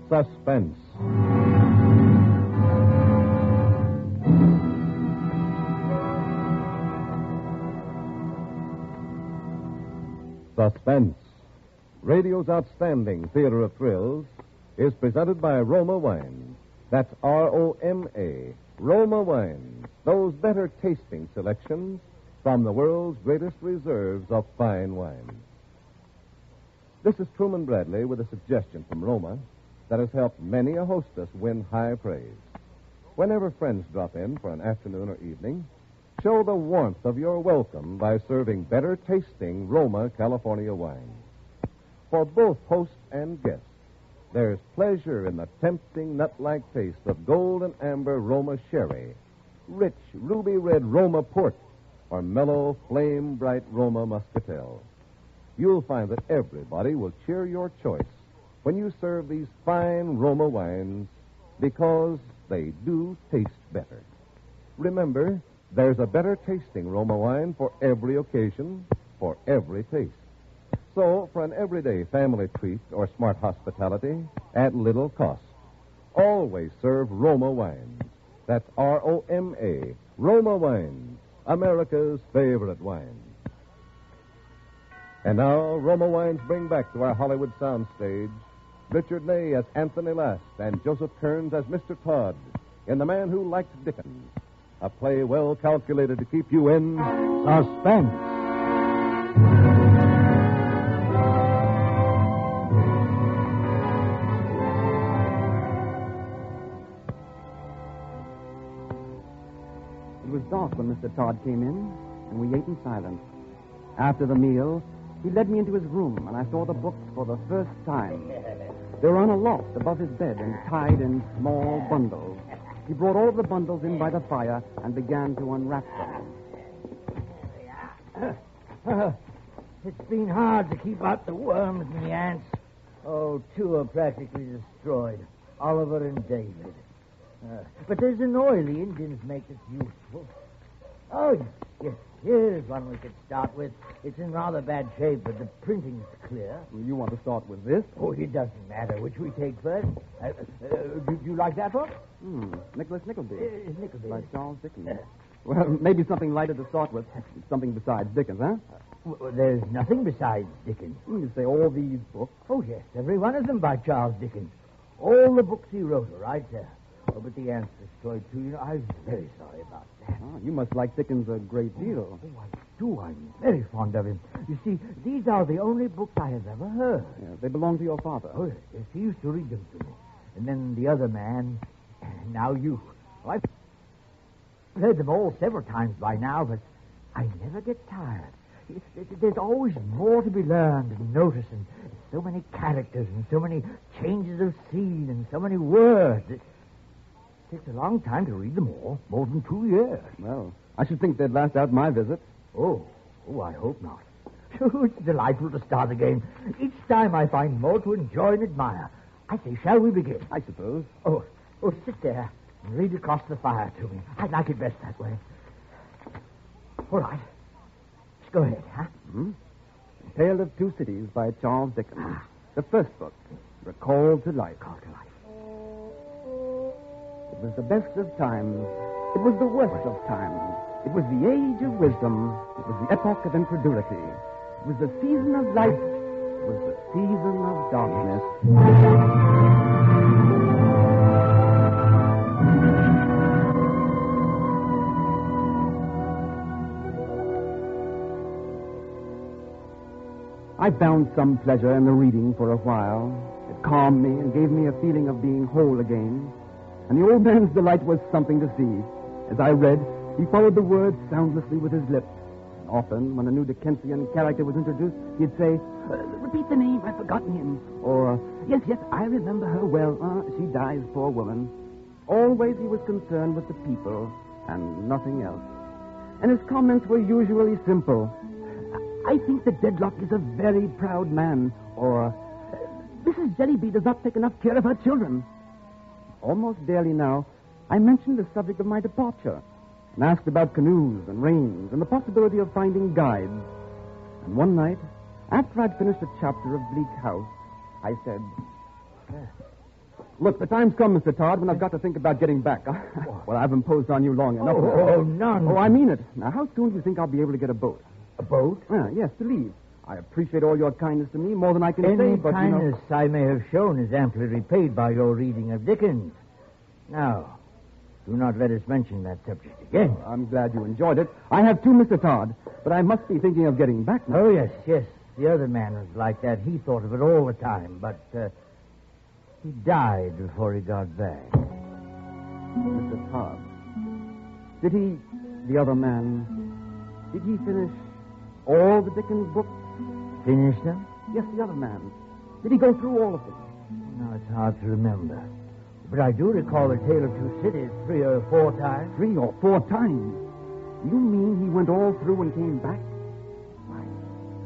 C: Suspense. Suspense, radio's outstanding theater of thrills, is presented by Roma Wines. That's R-O-M-A, Roma Wines, those better tasting selections from the world's greatest reserves of fine wines. This is Truman Bradley with a suggestion from Roma that has helped many a hostess win high praise. Whenever friends drop in for an afternoon or evening, show the warmth of your welcome by serving better tasting Roma California wine. For both host and guest, there's pleasure in the tempting nut-like taste of golden amber Roma sherry, rich ruby red Roma port, or mellow flame-bright Roma muscatel. You'll find that everybody will cheer your choice when you serve these fine Roma wines because they do taste better. Remember, there's a better tasting Roma wine for every occasion, for every taste. So, for an everyday family treat or smart hospitality at little cost, always serve Roma wines. That's R-O-M-A, Roma Wines, America's favorite wine. And now, Roma Wines bring back to our Hollywood soundstage Richard Ney as Anthony Last and Joseph Kearns as Mr. Todd in The Man Who Liked Dickens, a play well calculated to keep you in suspense.
O: It was dark when Mr. Todd came in, and we ate in silence. After the meal, he led me into his room, and I saw the books for the first time. They were on a loft above his bed and tied in small bundles. He brought all of the bundles in by the fire and began to unwrap them.
P: It's been hard to keep out the worms and the ants. Oh, two are practically destroyed, Oliver and David. But there's an oil the Indians make that's useful. Oh, yes. Here's one we could start with. It's in rather bad shape, but the printing's clear.
O: You want to start with this?
P: Oh, it doesn't matter which we take first. Do you like that one?
O: Nicholas Nickleby.
P: Nickleby.
O: By Charles Dickens. Well, maybe something lighter to start with. Something besides Dickens, huh?
P: Well, there's nothing besides Dickens.
O: You say all these books?
P: Oh, yes. Every one of them by Charles Dickens. All the books he wrote are right there. Oh, but the aunt's destroyed, too. You know, I'm very sorry about that.
O: Oh, you must like Dickens a great deal.
P: Oh, I do. I'm very fond of him. You see, these are the only books I have ever heard.
O: Yeah, they belong to your father.
P: Oh, yes, he used to read them to me. And then the other man, and now you. Well, I've heard them all several times by now, but I never get tired. There's always more to be learned and noticed, and so many characters, and so many changes of scene, and so many words. It takes a long time to read them all, more than 2 years.
O: Well, I should think they'd last out my visit.
P: Oh, I hope not. It's delightful to start again. Each time I find more to enjoy and admire. I say, shall we begin?
O: I suppose.
P: Oh, sit there and read across the fire to me. I like it best that way. All right. Let's go ahead, huh?
O: Tale of Two Cities by Charles Dickens. The first book, Recalled to Life. It was the best of times. It was the worst of times. It was the age of wisdom. It was the epoch of incredulity. It was the season of light. It was the season of darkness. I found some pleasure in the reading for a while. It calmed me and gave me a feeling of being whole again. And the old man's delight was something to see. As I read, he followed the words soundlessly with his lips. And often, when a new Dickensian character was introduced, he'd say, "Repeat the name, I've forgotten him." Or, yes, I remember her well. She dies, poor woman." Always he was concerned with the people and nothing else. And his comments were usually simple. "I think that Dedlock is a very proud man." Or, "Mrs. Jellyby does not take enough care of her children." Almost daily now, I mentioned the subject of my departure and asked about canoes and reins and the possibility of finding guides. And one night, after I'd finished a chapter of Bleak House, I said, "Look, the time's come, Mr. Todd, when I've got to think about getting back. Well, I've imposed on you long enough.
P: None.
O: Oh, I mean it. Now, how soon do you think I'll be able to get a boat?
P: A boat?
O: Yes, to leave. I appreciate all your kindness to me, more than I can say, but
P: kindness I may have shown is amply repaid by your reading of Dickens. Now, do not let us mention that subject again.
O: I'm glad you enjoyed it. I have too, Mr. Todd, but I must be thinking of getting back now.
P: Oh, yes. The other man was like that. He thought of it all the time, but he died before he got back.
O: Mr. Todd, the other man, did he finish all the Dickens books?
P: Finish them?
O: Yes, the other man. Did he go through all of them?
P: No, it's hard to remember. But I do recall the Tale of Two Cities 3 or 4 times.
O: 3 or 4 times? You mean he went all through and came back? Why,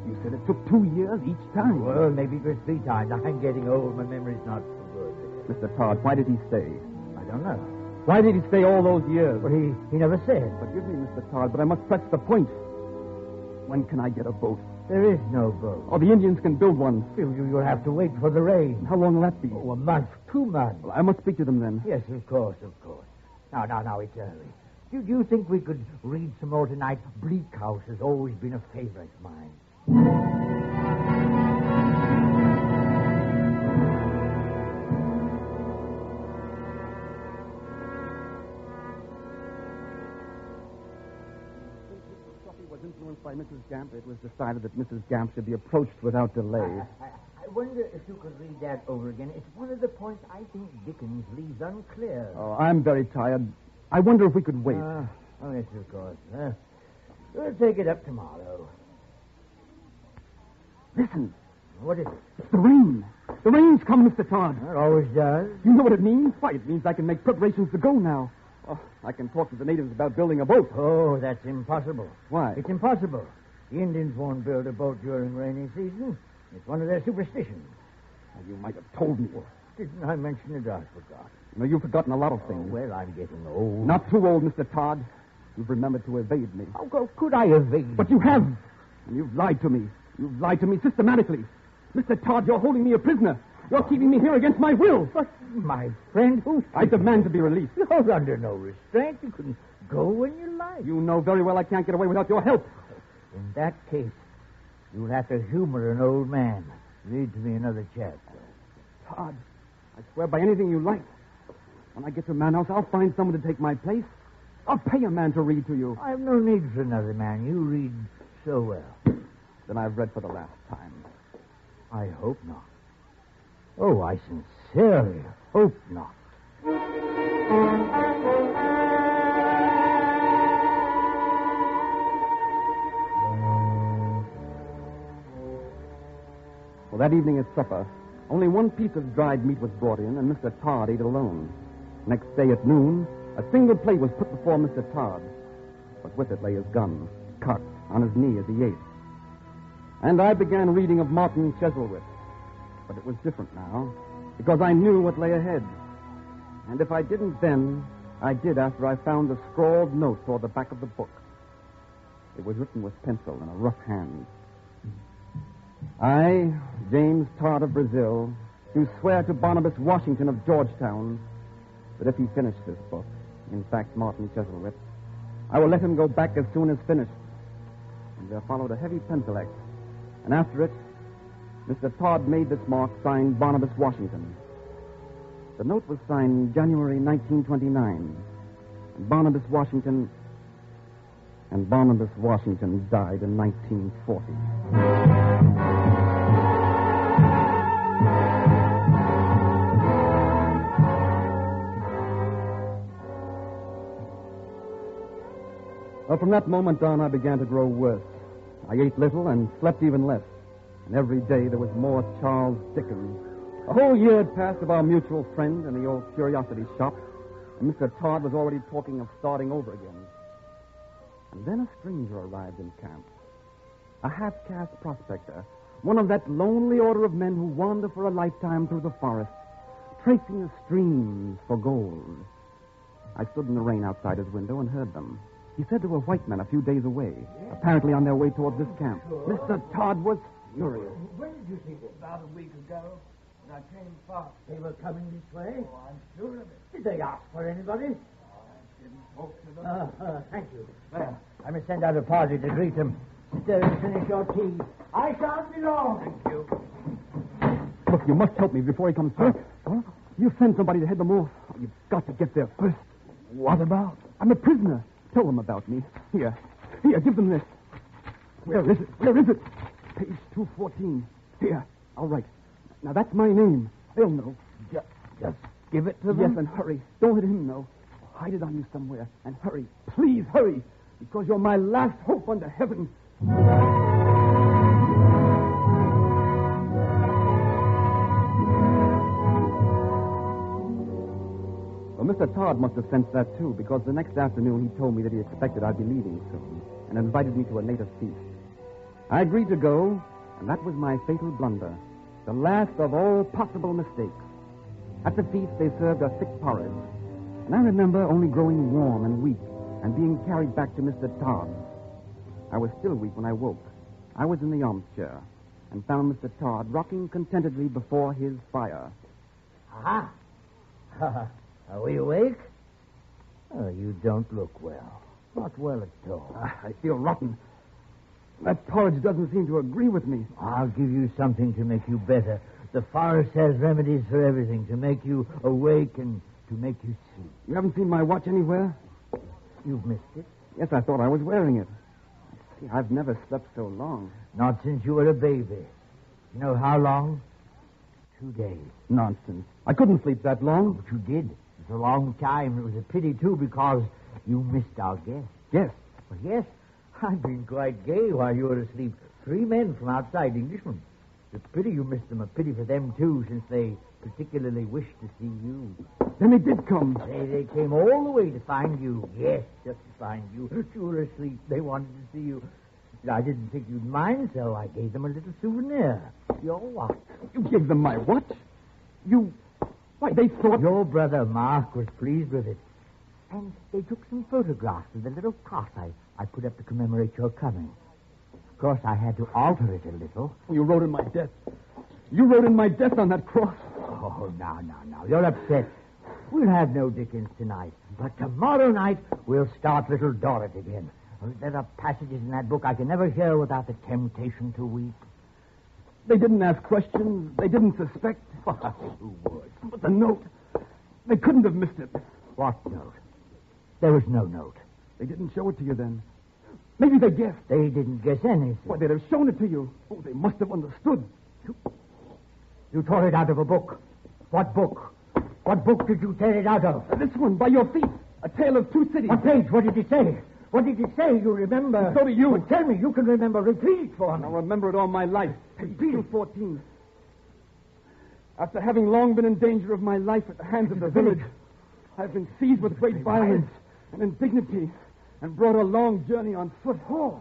O: you said it took 2 years each time.
P: Well, maybe it was 3 times. I'm getting old. My memory's not so good.
O: Mr. Todd, why did he stay?
P: I don't know.
O: Why did he stay all those years?
P: Well, he never said.
O: Forgive me, Mr. Todd, but I must press the point. When can I get a boat?
P: There is no boat.
O: Oh, the Indians can build one.
P: You'll have to wait for the rain.
O: How long will that be?
P: Oh, a month, 2 months.
O: Well, I must speak to them then.
P: Yes, of course. Now, it's early. Do you think we could read some more tonight? Bleak House has always been a favorite of mine.
O: Influenced by Mrs. Gamp, it was decided that Mrs. Gamp should be approached without delay.
P: I wonder if you could read that over again. It's one of the points I think Dickens leaves unclear.
O: Oh, I'm very tired. I wonder if we could wait.
P: Oh, yes, of course. We'll take it up tomorrow.
O: Listen.
P: What is it?
O: It's the rain. The rain's come, Mr. Todd.
P: It always does.
O: You know what it means? Why, it means I can make preparations to go now. Oh, I can talk to the natives about building a boat.
P: Oh, that's impossible.
O: Why?
P: It's impossible. The Indians won't build a boat during rainy season. It's one of their superstitions.
O: Well, you might have told me.
P: Didn't I mention it? I forgot.
O: No, you've forgotten a lot of things.
P: Well, I'm getting old.
O: Not too old, Mr. Todd. You've remembered to evade me.
P: How could I evade?
O: But you have. And you've lied to me. You've lied to me systematically. Mr. Todd, you're holding me a prisoner. You're keeping me here against my will.
P: But, my friend,
O: I demand to be released.
P: You're under no restraint. You can go when you like.
O: You know very well I can't get away without your help.
P: In that case, you'll have to humor an old man. Read to me another chapter.
O: Todd, I swear by anything you like. When I get to Manhouse, I'll find someone to take my place. I'll pay a man to read to you.
P: I've no need for another man. You read so well.
O: Then I've read for the last time.
P: I hope not. Oh, I sincerely hope not.
O: Well, that evening at supper, only one piece of dried meat was brought in, and Mr. Todd ate alone. Next day at noon, a single plate was put before Mr. Todd, but with it lay his gun, cocked on his knee as he ate. And I began reading of Martin Chuzzlewit. But it was different now, because I knew what lay ahead. And if I didn't then, I did after I found the scrawled note toward the back of the book. It was written with pencil in a rough hand. I, James Todd of Brazil, do swear to Barnabas Washington of Georgetown that if he finished this book, in fact, Martin Chuzzlewit, I will let him go back as soon as finished. And there followed a heavy pencil X. And after it, Mr. Todd made this mark signed Barnabas Washington. The note was signed January 1929. And Barnabas Washington died in 1940. Well, from that moment on, I began to grow worse. I ate little and slept even less. And every day there was more Charles Dickens. A whole year had passed of our mutual friend in the old curiosity shop, and Mr. Todd was already talking of starting over again. And then a stranger arrived in camp. A half-caste prospector, one of that lonely order of men who wander for a lifetime through the forest, tracing the streams for gold. I stood in the rain outside his window and heard them. He said there were white men a few days away, apparently on their way towards this camp. Mr. Todd was furious.
P: When did you see them? About a week ago. When I came past, they were coming this way. Oh, I'm sure of it. Did they ask for anybody? I didn't talk to them. Thank you. Well, I must send out a party to greet them. Sit and finish your tea. I shan't be long. Thank you.
O: Look, you must help me before he comes back. Huh? You send somebody to head them off. You've got to get there first. What about? I'm a prisoner. Tell them about me. Here, give them this. Where is it? Page 214. Here, I'll write. Now, that's my name. They'll know.
P: Just give it to them?
O: Yes, and hurry. Don't let him know. Hide it on you somewhere. And hurry. Please, hurry. Because you're my last hope under heaven. Well, Mr. Todd must have sensed that, too, because the next afternoon he told me that he expected I'd be leaving soon and invited me to a native feast. I agreed to go, and that was my fatal blunder, the last of all possible mistakes. At the feast, they served a thick porridge, and I remember only growing warm and weak and being carried back to Mr. Todd. I was still weak when I woke. I was in the armchair and found Mr. Todd rocking contentedly before his fire.
P: Aha! Are we awake? Oh, you don't look well. Not well at all.
O: I feel rotten. That porridge doesn't seem to agree with me.
P: I'll give you something to make you better. The forest has remedies for everything, to make you awake and to make you sleep.
O: You haven't seen my watch anywhere?
P: You've missed it?
O: Yes, I thought I was wearing it. See, I've never slept so long.
P: Not since you were a baby. You know how long? 2 days.
O: Nonsense. I couldn't sleep that long.
P: But you did. It's a long time. It was a pity, too, because you missed our guest.
O: Yes.
P: Well, yes. I've been quite gay while you were asleep. 3 men from outside, Englishmen. It's a pity you missed them. A pity for them, too, since they particularly wished to see you.
O: Then they did come.
P: They came all the way to find you. Yes, just to find you. You were asleep. They wanted to see you. I didn't think you'd mind, so I gave them a little souvenir. Your watch.
O: You gave them my watch? Why, they thought...
P: Your brother Mark was pleased with it. And they took some photographs of the little cross I put up to commemorate your coming. Of course, I had to alter it a little.
O: You wrote in my death. You wrote in my death on that cross.
P: Oh, now. You're upset. We'll have no Dickens tonight. But tomorrow night, we'll start Little Dorrit again. There are passages in that book I can never hear without the temptation to weep.
O: They didn't ask questions. They didn't suspect.
P: Who would?
O: But the note.
Q: They couldn't have missed it.
P: What note? There was no note.
Q: They didn't show it to you then. Maybe they guessed.
P: They didn't guess anything.
Q: Why, they'd have shown it to you. Oh, they must have understood.
P: You tore it out of a book. What book? What book did you tear it out of?
Q: This one, by your feet. A Tale of Two Cities.
P: What page? What did it say? What did it say? You remember?
Q: So do you.
P: Well, tell me. You can remember. Repeat it for me.
Q: I'll remember it all my life. Page 214. After having long been in danger of my life at the hands of the village, I've been seized with great violence and indignity and brought a long journey on foot. Oh,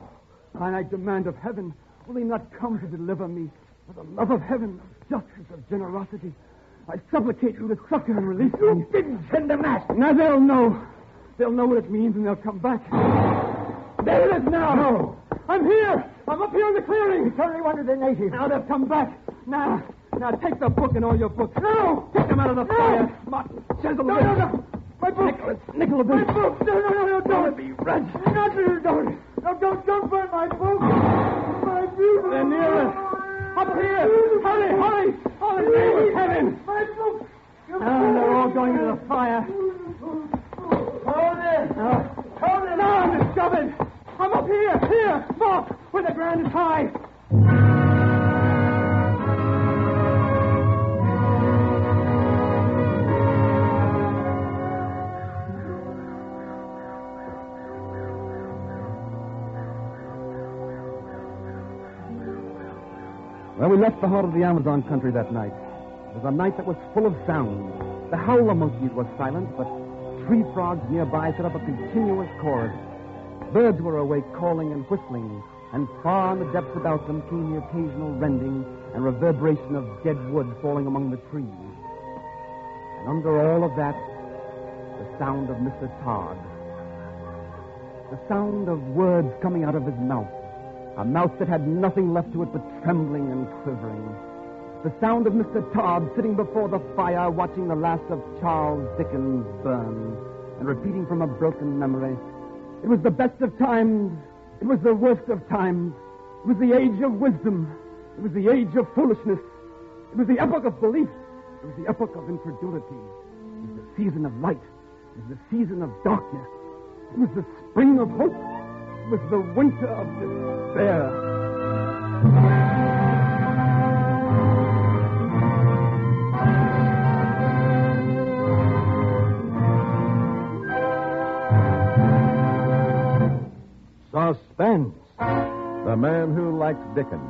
Q: and I demand of heaven, will he not come to deliver me for the love of heaven, of justice, of generosity? I supplicate you to succor and release me.
P: You didn't send them that.
Q: Now they'll know. They'll know what it means and they'll come back. There it is now.
P: No.
Q: I'm here. I'm up here in the clearing.
P: It's only one of the natives.
Q: Now they've come back. Now take the book and all your books. No! Take them out of the fire. Martin, chisel
P: No. My book.
Q: Nickel of this.
P: My book. No, don't.
Q: Be wretched.
P: Don't. No, don't burn my book. My beautiful.
Q: They're near us. Up here. Hurry. Oh, in the name of heaven.
P: My book.
Q: Now they're all going to the fire.
P: Hold it.
Q: No, I'm discovered. I'm up here. Here. Mark, where the ground is high. Well, we left the heart of the Amazon country that night. It was a night that was full of sound. The howler monkeys were silent, but tree frogs nearby set up a continuous chorus. Birds were awake, calling and whistling, and far in the depths about them came the occasional rending and reverberation of dead wood falling among the trees. And under all of that, the sound of Mr. Todd. The sound of words coming out of his mouth. A mouth that had nothing left to it but trembling and quivering. The sound of Mr. Todd sitting before the fire watching the last of Charles Dickens burn and repeating from a broken memory, "It was the best of times. It was the worst of times. It was the age of wisdom. It was the age of foolishness. It was the epoch of belief. It was the epoch of incredulity. It was the season of light. It was the season of darkness. It was the spring of hope. It was the winter of despair."
A: Suspense.
C: The Man Who Liked Dickens,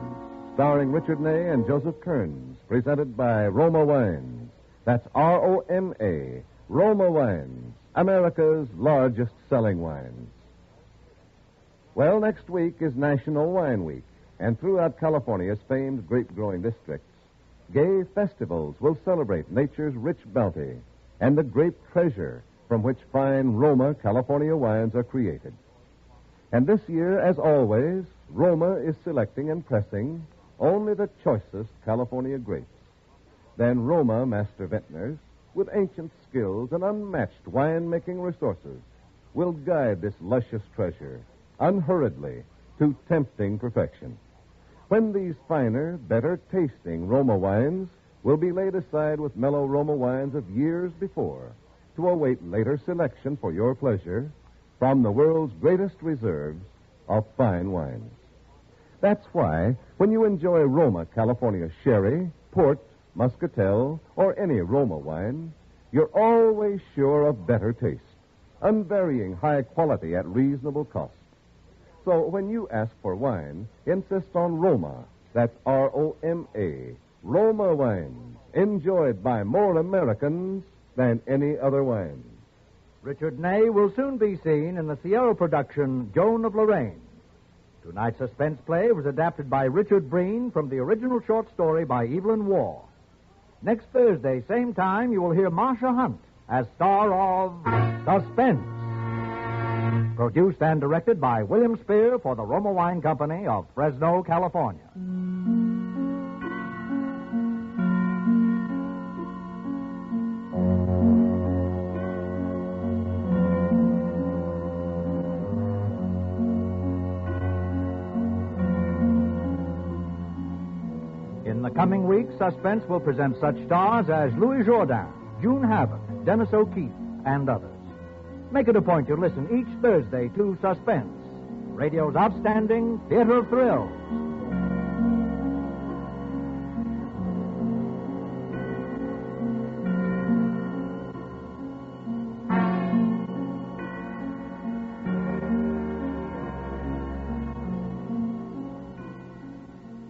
C: starring Richard Ney and Joseph Kearns, presented by Roma Wines. That's R-O-M-A, Roma Wines, America's largest selling wines. Well, next week is National Wine Week, and throughout California's famed grape-growing districts, gay festivals will celebrate nature's rich bounty and the grape treasure from which fine Roma California wines are created. And this year, as always, Roma is selecting and pressing only the choicest California grapes. Then Roma master vintners, with ancient skills and unmatched wine-making resources, will guide this luscious treasure unhurriedly to tempting perfection. When these finer, better-tasting Roma wines will be laid aside with mellow Roma wines of years before to await later selection for your pleasure from the world's greatest reserves of fine wines. That's why, when you enjoy Roma California sherry, port, muscatel, or any Roma wine, you're always sure of better taste, unvarying high quality at reasonable cost. So when you ask for wine, insist on Roma. That's R-O-M-A. Roma wines, enjoyed by more Americans than any other wine.
A: Richard Ney will soon be seen in the Sierra production Joan of Lorraine. Tonight's suspense play was adapted by Richard Breen from the original short story by Evelyn Waugh. Next Thursday, same time, you will hear Marcia Hunt as star of Suspense. Produced and directed by William Spear for the Roma Wine Company of Fresno, California. In the coming weeks, Suspense will present such stars as Louis Jourdain, June Havoc,
K: Dennis O'Keefe, and others. Make it a point to listen each Thursday to Suspense, radio's outstanding theater of thrills.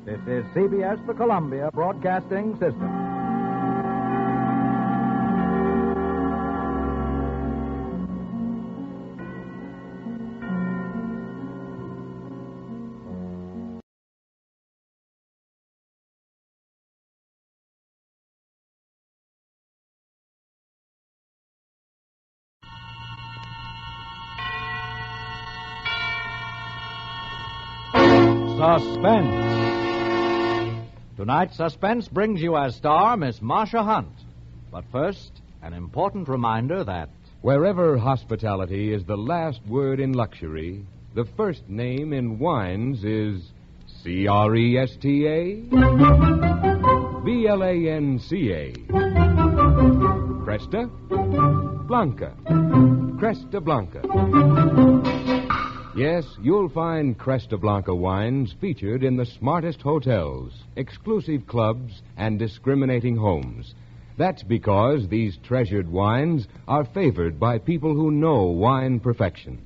K: This is CBS, the Columbia Broadcasting System.
A: Suspense. Tonight's Suspense brings you as star Miss Marcia Hunt. But first, an important reminder that
B: wherever hospitality is the last word in luxury, the first name in wines is Cresta Blanca. Cresta Blanca. Cresta Blanca. Yes, you'll find Cresta Blanca wines featured in the smartest hotels, exclusive clubs, and discriminating homes. That's because these treasured wines are favored by people who know wine perfection.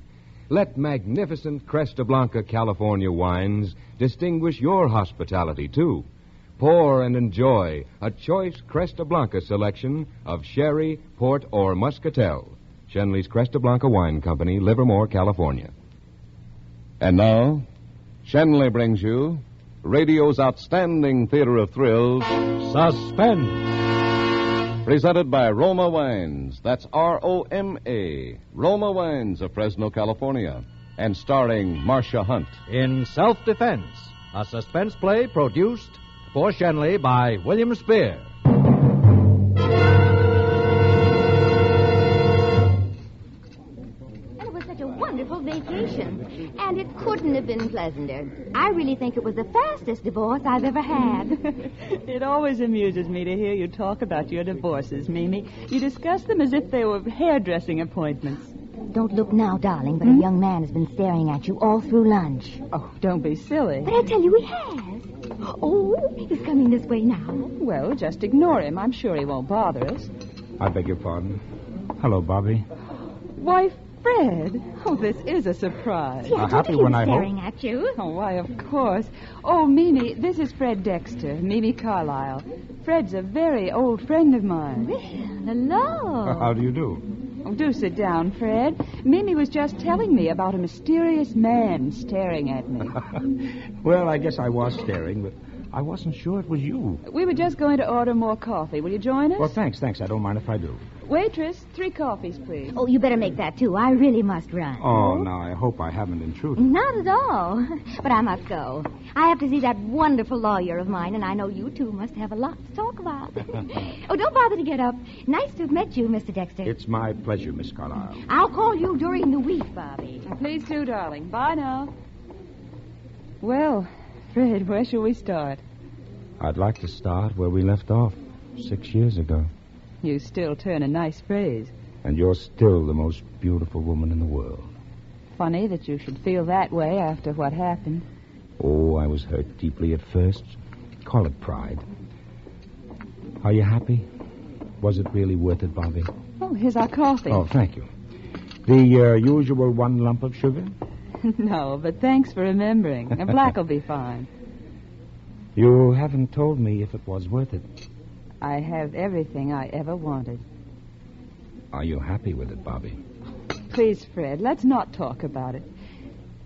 B: Let magnificent Cresta Blanca California wines distinguish your hospitality, too. Pour and enjoy a choice Cresta Blanca selection of sherry, port, or muscatel. Shenley's Cresta Blanca Wine Company, Livermore, California.
C: And now, Shenley brings you radio's outstanding theater of thrills,
A: Suspense.
C: Presented by Roma Wines. That's R-O-M-A. Roma Wines of Fresno, California. And starring Marcia Hunt.
A: In Self-Defense, a suspense play produced for Shenley by William Spear.
R: Wonderful vacation, and it couldn't have been pleasanter. I really think it was the fastest divorce I've ever had.
S: It always amuses me to hear you talk about your divorces, Mimi. You discuss them as if they were hairdressing appointments.
R: Don't look now, darling, but a young man has been staring at you all through lunch.
S: Oh, don't be silly.
R: But I tell you, he has. Oh, he's coming this way now.
S: Well, just ignore him. I'm sure he won't bother us.
E: I beg your pardon. Hello, Bobby.
S: Why, Fred. Oh, this is a surprise.
R: Yeah,
E: happy one, I hope.
R: Staring at you.
S: Oh, why, of course. Oh, Mimi, this is Fred Dexter, Mimi Carlyle. Fred's a very old friend of mine.
R: Well, hello.
E: How do you do?
S: Oh, do sit down, Fred. Mimi was just telling me about a mysterious man staring at me.
E: Well, I guess I was staring, but I wasn't sure it was you.
S: We were just going to order more coffee. Will you join us?
E: Well, thanks. I don't mind if I do.
S: Waitress, 3 coffees, please.
R: Oh, you better make that, too. I really must run.
E: Oh, now, I hope I haven't intruded.
R: Not at all. But I must go. I have to see that wonderful lawyer of mine, and I know you two must have a lot to talk about. Oh, don't bother to get up. Nice to have met you, Mr. Dexter.
E: It's my pleasure, Miss Carlyle.
R: I'll call you during the week, Bobby.
S: Please do, darling. Bye now. Well, Fred, where shall we start?
E: I'd like to start where we left off 6 years ago.
S: You still turn a nice phrase.
E: And you're still the most beautiful woman in the world.
S: Funny that you should feel that way after what happened.
E: Oh, I was hurt deeply at first. Call it pride. Are you happy? Was it really worth it, Bobby?
S: Oh, here's our coffee.
E: Oh, thank you. The usual 1 lump of sugar?
S: No, but thanks for remembering. A black will be fine.
E: You haven't told me if it was worth it.
S: I have everything I ever wanted.
E: Are you happy with it, Bobby?
S: Please, Fred, let's not talk about it.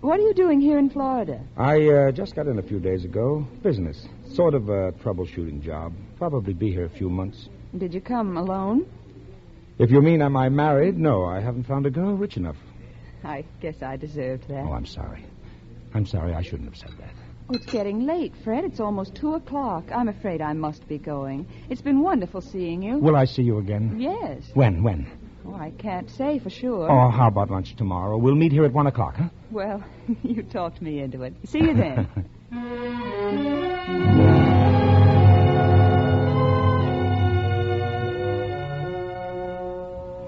S: What are you doing here in Florida?
E: I just got in a few days ago. Business. Sort of a troubleshooting job. Probably be here a few months.
S: Did you come alone?
E: If you mean am I married, no, I haven't found a girl rich enough.
S: I guess I deserved that.
E: Oh, I'm sorry. I'm sorry. I shouldn't have said that.
S: Oh, it's getting late, Fred. It's almost 2:00. I'm afraid I must be going. It's been wonderful seeing you.
E: Will I see you again?
S: Yes.
E: When?
S: Oh, I can't say for sure.
E: Oh, how about lunch tomorrow? We'll meet here at 1 o'clock, huh?
S: Well, you talked me into it. See you then.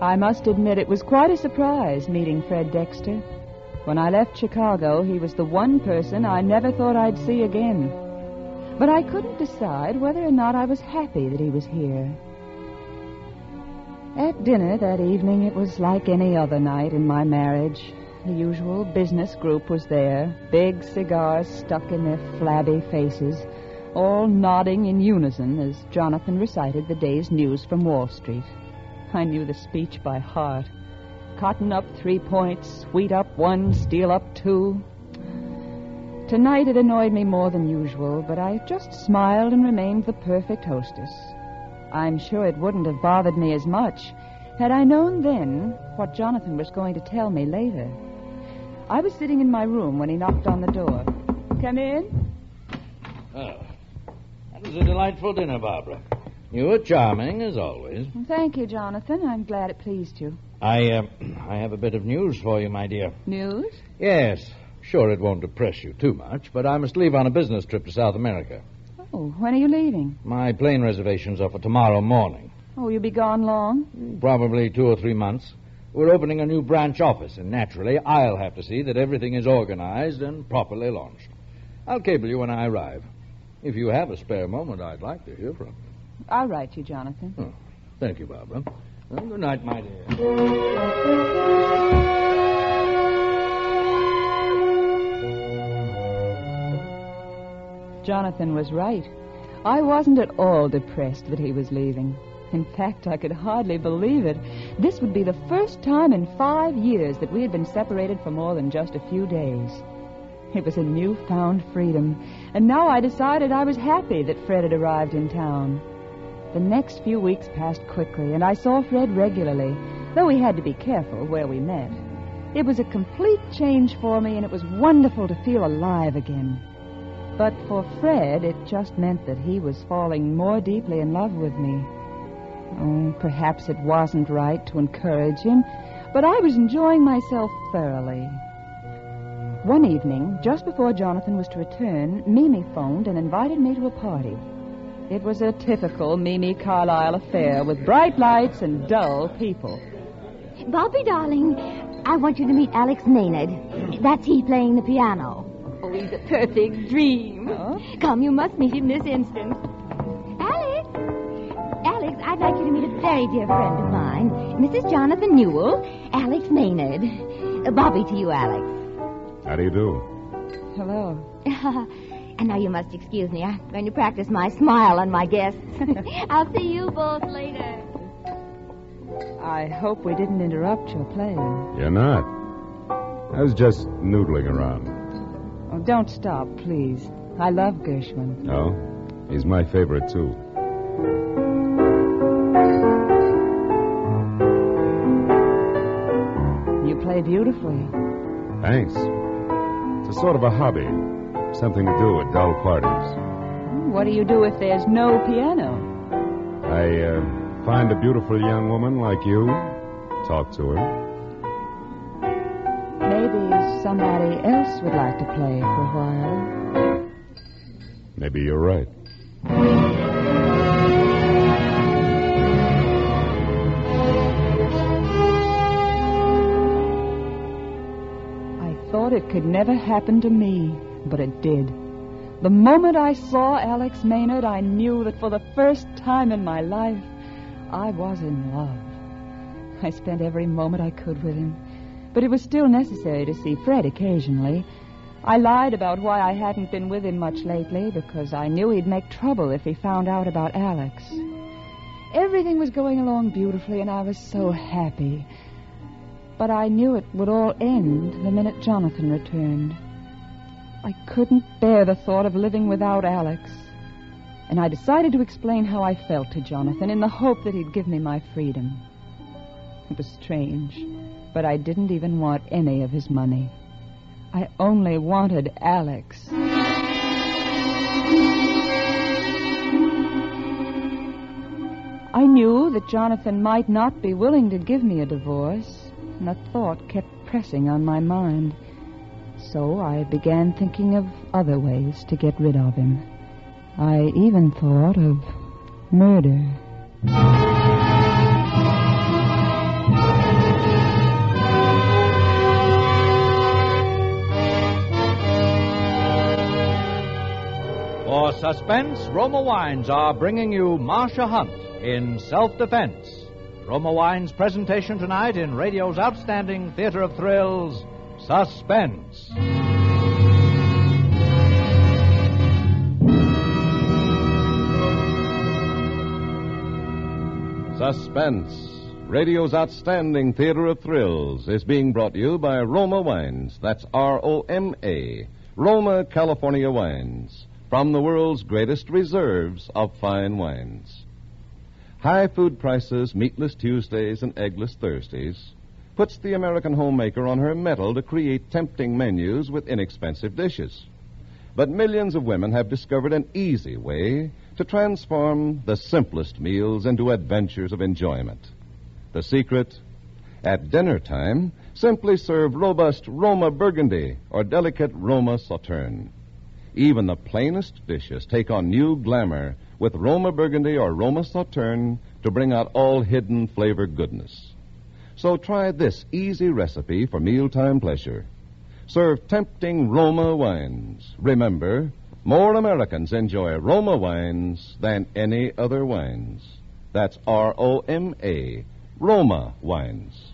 S: I must admit it was quite a surprise meeting Fred Dexter. When I left Chicago, he was the one person I never thought I'd see again. But I couldn't decide whether or not I was happy that he was here. At dinner that evening, it was like any other night in my marriage. The usual business group was there, big cigars stuck in their flabby faces, all nodding in unison as Jonathan recited the day's news from Wall Street. I knew the speech by heart. Cotton up 3 points, wheat up 1, steel up 2. Tonight it annoyed me more than usual, but I just smiled and remained the perfect hostess. I'm sure it wouldn't have bothered me as much had I known then what Jonathan was going to tell me later. I was sitting in my room when he knocked on the door. Come in.
N: Oh, that was a delightful dinner, Barbara. You were charming, as always.
S: Thank you, Jonathan. I'm glad it pleased you.
N: I have a bit of news for you, my dear.
S: News?
N: Yes. Sure, it won't depress you too much, but I must leave on a business trip to South America.
S: Oh, when are you leaving?
N: My plane reservations are for tomorrow morning.
S: Oh, you'll be gone long?
N: Probably 2 or 3 months. We're opening a new branch office, and naturally, I'll have to see that everything is organized and properly launched. I'll cable you when I arrive. If you have a spare moment, I'd like to hear from you.
S: I'll write you, Jonathan.
N: Oh, thank you, Barbara. Well, good night, my dear.
S: Jonathan was right. I wasn't at all depressed that he was leaving. In fact, I could hardly believe it. This would be the first time in 5 years that we had been separated for more than just a few days. It was a newfound freedom, and now I decided I was happy that Fred had arrived in town. The next few weeks passed quickly, and I saw Fred regularly, though we had to be careful where we met. It was a complete change for me, and it was wonderful to feel alive again. But for Fred, it just meant that he was falling more deeply in love with me. Oh, perhaps it wasn't right to encourage him, but I was enjoying myself thoroughly. One evening, just before Jonathan was to return, Mimi phoned and invited me to a party. It was a typical Mimi Carlyle affair with bright lights and dull people.
R: Bobby, darling, I want you to meet Alex Maynard. That's he playing the piano. Oh, he's a perfect dream.
S: Oh?
R: Come, you must meet him this instant. Alex! Alex, I'd like you to meet a very dear friend of mine, Mrs. Jonathan Newell, Alex Maynard. Bobby to you, Alex.
B: How do you do?
S: Hello.
R: And now you must excuse me. I'm going to practice my smile on my guests. I'll see you both later.
S: I hope we didn't interrupt your playing.
B: You're not. I was just noodling around.
S: Oh, don't stop, please. I love Gershwin.
B: No? He's my favorite, too.
S: You play beautifully.
B: Thanks. It's a sort of a hobby. Something to do at dull parties.
S: What do you do if there's no piano?
B: I find a beautiful young woman like you, talk to her.
S: Maybe somebody else would like to play for a while.
B: Maybe you're right.
S: I thought it could never happen to me, but it did. The moment I saw Alex Maynard, I knew that for the first time in my life, I was in love. I spent every moment I could with him, but it was still necessary to see Fred occasionally. I lied about why I hadn't been with him much lately, because I knew he'd make trouble if he found out about Alex. Everything was going along beautifully, and I was so happy. But I knew it would all end the minute Jonathan returned. I couldn't bear the thought of living without Alex. And I decided to explain how I felt to Jonathan in the hope that he'd give me my freedom. It was strange, but I didn't even want any of his money. I only wanted Alex. I knew that Jonathan might not be willing to give me a divorce, and the thought kept pressing on my mind. So I began thinking of other ways to get rid of him. I even thought of murder.
A: For Suspense, Roma Wines are bringing you Marcia Hunt in Self-Defense. Roma Wines' presentation tonight in radio's outstanding theater of thrills, Suspense.
C: Suspense, radio's outstanding theater of thrills, is being brought to you by Roma Wines. That's R-O-M-A, Roma, California Wines, from the world's greatest reserves of fine wines. High food prices, meatless Tuesdays, and eggless Thursdays puts the American homemaker on her mettle to create tempting menus with inexpensive dishes. But millions of women have discovered an easy way to transform the simplest meals into adventures of enjoyment. The secret? At dinner time, simply serve robust Roma Burgundy or delicate Roma Sauterne. Even the plainest dishes take on new glamour with Roma Burgundy or Roma Sauterne to bring out all hidden flavor goodness. So try this easy recipe for mealtime pleasure. Serve tempting Roma wines. Remember, more Americans enjoy Roma wines than any other wines. That's R-O-M-A, Roma Wines.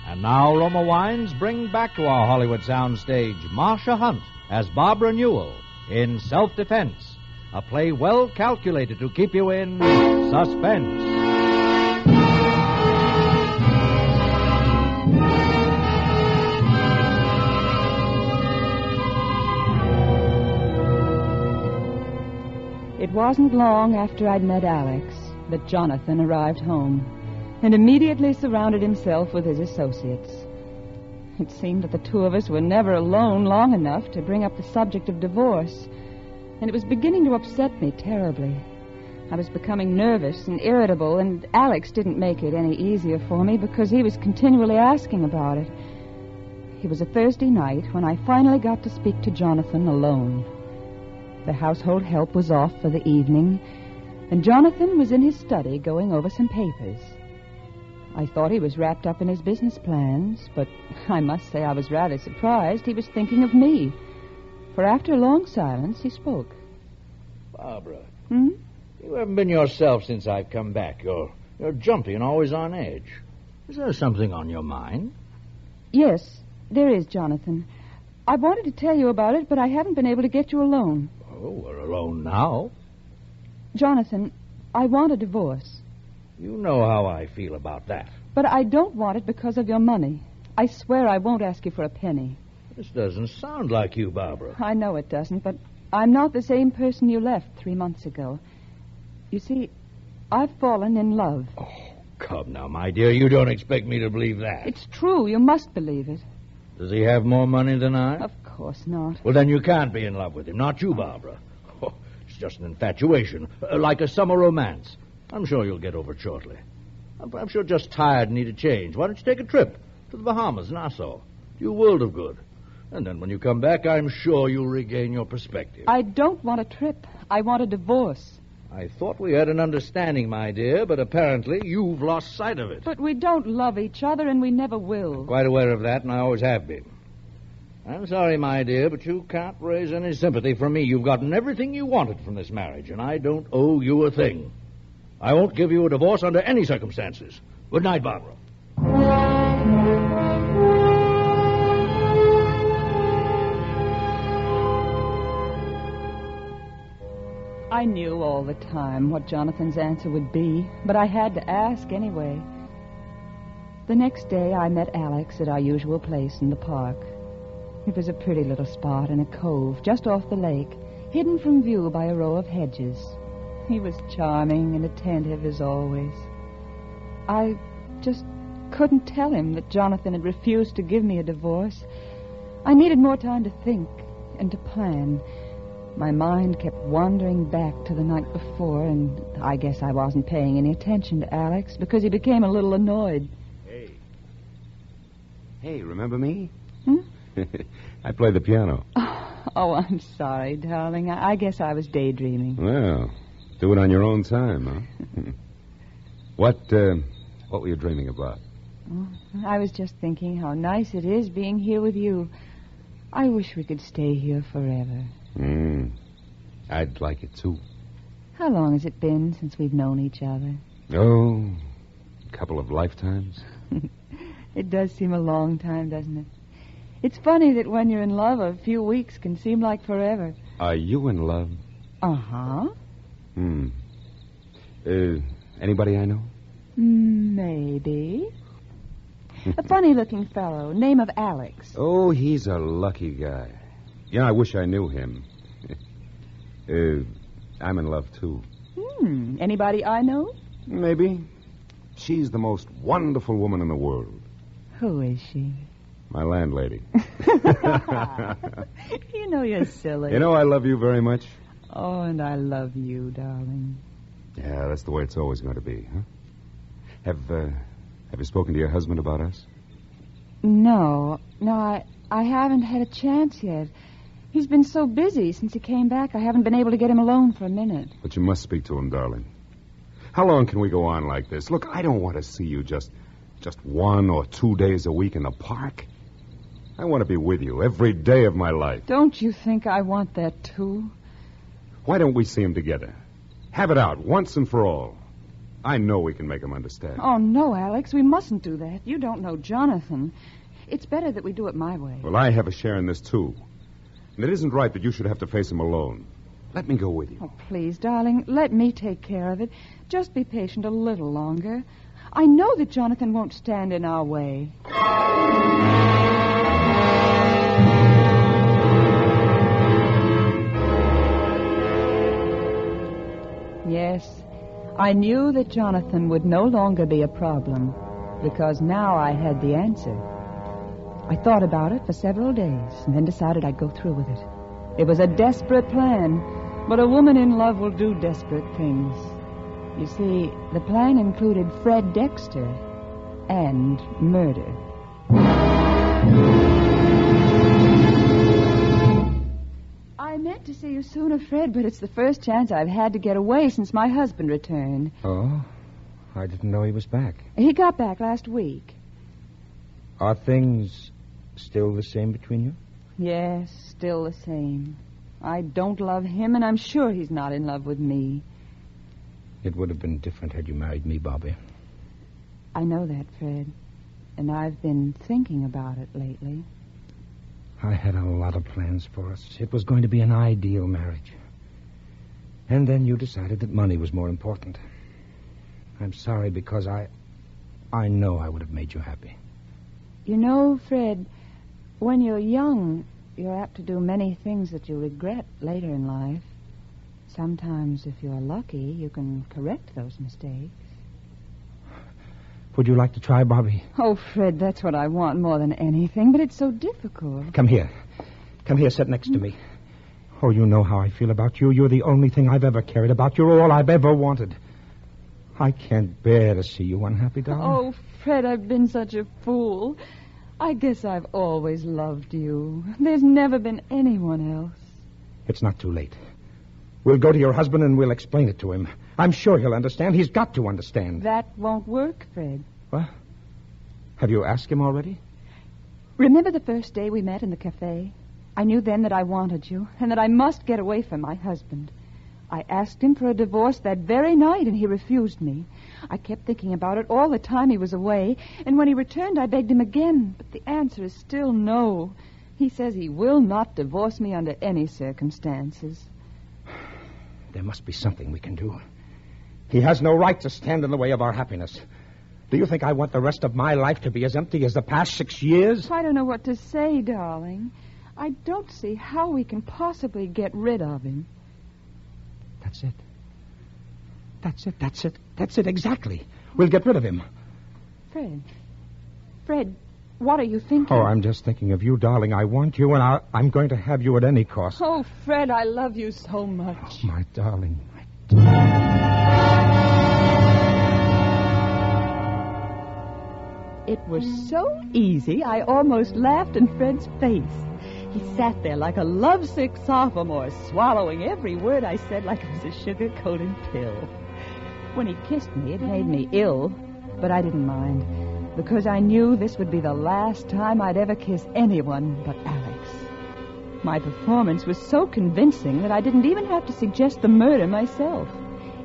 A: And now Roma Wines bring back to our Hollywood soundstage Marcia Hunt as Barbara Newell in Self-Defense, a play well calculated to keep you in suspense.
S: It wasn't long after I'd met Alex that Jonathan arrived home and immediately surrounded himself with his associates. It seemed that the two of us were never alone long enough to bring up the subject of divorce, and it was beginning to upset me terribly. I was becoming nervous and irritable, and Alex didn't make it any easier for me because he was continually asking about it. It was a Thursday night when I finally got to speak to Jonathan alone. The household help was off for the evening, and Jonathan was in his study going over some papers. I thought he was wrapped up in his business plans, but I must say I was rather surprised he was thinking of me. For after a long silence, he spoke.
N: Barbara. You haven't been yourself since I've come back. You're jumpy and always on edge. Is there something on your mind?
S: Yes, there is, Jonathan. I wanted to tell you about it, but I haven't been able to get you alone.
N: Oh, we're alone now.
S: Jonathan, I want a divorce.
N: You know how I feel about that.
S: But I don't want it because of your money. I swear I won't ask you for a penny.
N: This doesn't sound like you, Barbara.
S: I know it doesn't, but I'm not the same person you left 3 months ago. You see, I've fallen in love.
N: Oh, come now, my dear. You don't expect me to believe that.
S: It's true. You must believe it.
N: Does he have more money than I?
S: Of course not.
N: Well, then you can't be in love with him. Not you, Barbara. Oh, it's just an infatuation, like a summer romance. I'm sure you'll get over it shortly. Perhaps you're just tired and need a change. Why don't you take a trip to the Bahamas, Nassau? Do you a world of good. And then when you come back, I'm sure you'll regain your perspective.
S: I don't want a trip. I want a divorce.
N: I thought we had an understanding, my dear, but apparently you've lost sight of it.
S: But we don't love each other, and we never will.
N: Quite aware of that, and I always have been. I'm sorry, my dear, but you can't raise any sympathy from me. You've gotten everything you wanted from this marriage, and I don't owe you a thing. I won't give you a divorce under any circumstances. Good night, Barbara.
S: I knew all the time what Jonathan's answer would be, but I had to ask anyway. The next day, I met Alex at our usual place in the park. It was a pretty little spot in a cove just off the lake, hidden from view by a row of hedges. He was charming and attentive as always. I just couldn't tell him that Jonathan had refused to give me a divorce. I needed more time to think and to plan. My mind kept wandering back to the night before, and I guess I wasn't paying any attention to Alex because he became a little annoyed.
B: Hey, remember me?
S: Hmm?
B: I play the piano.
S: Oh, I'm sorry, darling. I guess I was daydreaming.
B: Well, do it on your own time, huh? What were you dreaming about?
S: Oh, I was just thinking how nice it is being here with you. I wish we could stay here forever.
B: I'd like it, too.
S: How long has it been since we've known each other?
B: Oh, a couple of lifetimes.
S: It does seem a long time, doesn't it? It's funny that when you're in love, a few weeks can seem like forever.
B: Are you in love?
S: Uh-huh.
B: Anybody I know?
S: Maybe. A funny-looking fellow, name of Alex.
B: Oh, he's a lucky guy. Yeah, I wish I knew him. I'm in love, too.
S: Anybody I know?
B: Maybe. She's the most wonderful woman in the world.
S: Who is she?
B: My landlady.
S: You know you're silly.
B: You know I love you very much.
S: Oh, and I love you, darling.
B: Yeah, that's the way it's always going to be, huh? Have you spoken to your husband about us?
S: No, I haven't had a chance yet. He's been so busy since he came back, I haven't been able to get him alone for a minute.
B: But you must speak to him, darling. How long can we go on like this? Look, I don't want to see you just 1 or 2 days a week in the park. I want to be with you every day of my life.
S: Don't you think I want that, too?
B: Why don't we see him together? Have it out once and for all. I know we can make him understand.
S: Oh, no, Alex, we mustn't do that. You don't know Jonathan. It's better that we do it my way.
B: Well, I have a share in this, too. And it isn't right that you should have to face him alone. Let me go with you.
S: Oh, please, darling, let me take care of it. Just be patient a little longer. I know that Jonathan won't stand in our way. Yes, I knew that Jonathan would no longer be a problem, because now I had the answer. I thought about it for several days and then decided I'd go through with it. It was a desperate plan, but a woman in love will do desperate things. You see, the plan included Fred Dexter and murder. I meant to see you sooner, Fred, but it's the first chance I've had to get away since my husband returned.
E: Oh? I didn't know he was back.
S: He got back last week.
E: Are things still the same between you?
S: Yes, still the same. I don't love him, and I'm sure he's not in love with me.
E: It would have been different had you married me, Bobby.
S: I know that, Fred, and I've been thinking about it lately.
E: I had a lot of plans for us. It was going to be an ideal marriage. And then you decided that money was more important. I'm sorry because I know I would have made you happy.
S: You know, Fred, when you're young, you're apt to do many things that you regret later in life. Sometimes, if you're lucky, you can correct those mistakes.
E: Would you like to try, Bobby?
S: Oh, Fred, that's what I want more than anything, but it's so difficult.
E: Come here. Come here, sit next to me. Oh, you know how I feel about you. You're the only thing I've ever cared about. You're all I've ever wanted. I can't bear to see you unhappy, darling.
S: Oh, Fred, I've been such a fool. I guess I've always loved you. There's never been anyone else.
E: It's not too late. We'll go to your husband and we'll explain it to him. I'm sure he'll understand. He's got to understand.
S: That won't work, Fred.
E: What? Have you asked him already?
S: Remember the first day we met in the cafe? I knew then that I wanted you and that I must get away from my husband. I asked him for a divorce that very night, and he refused me. I kept thinking about it all the time he was away, and when he returned, I begged him again, but the answer is still no. He says he will not divorce me under any circumstances.
E: There must be something we can do. He has no right to stand in the way of our happiness. Do you think I want the rest of my life to be as empty as the past 6 years?
S: I don't know what to say, darling. I don't see how we can possibly get rid of him.
E: That's it. That's it, exactly. We'll get rid of him.
S: Fred, what are you thinking?
E: Oh, I'm just thinking of you, darling. I want you, and I'm going to have you at any cost.
S: Oh, Fred, I love you so much.
E: Oh, my darling.
S: It was so easy, I almost laughed in Fred's face. He sat there like a lovesick sophomore, swallowing every word I said like it was a sugar-coated pill. When he kissed me, it made me ill, but I didn't mind, because I knew this would be the last time I'd ever kiss anyone but Alex. My performance was so convincing that I didn't even have to suggest the murder myself.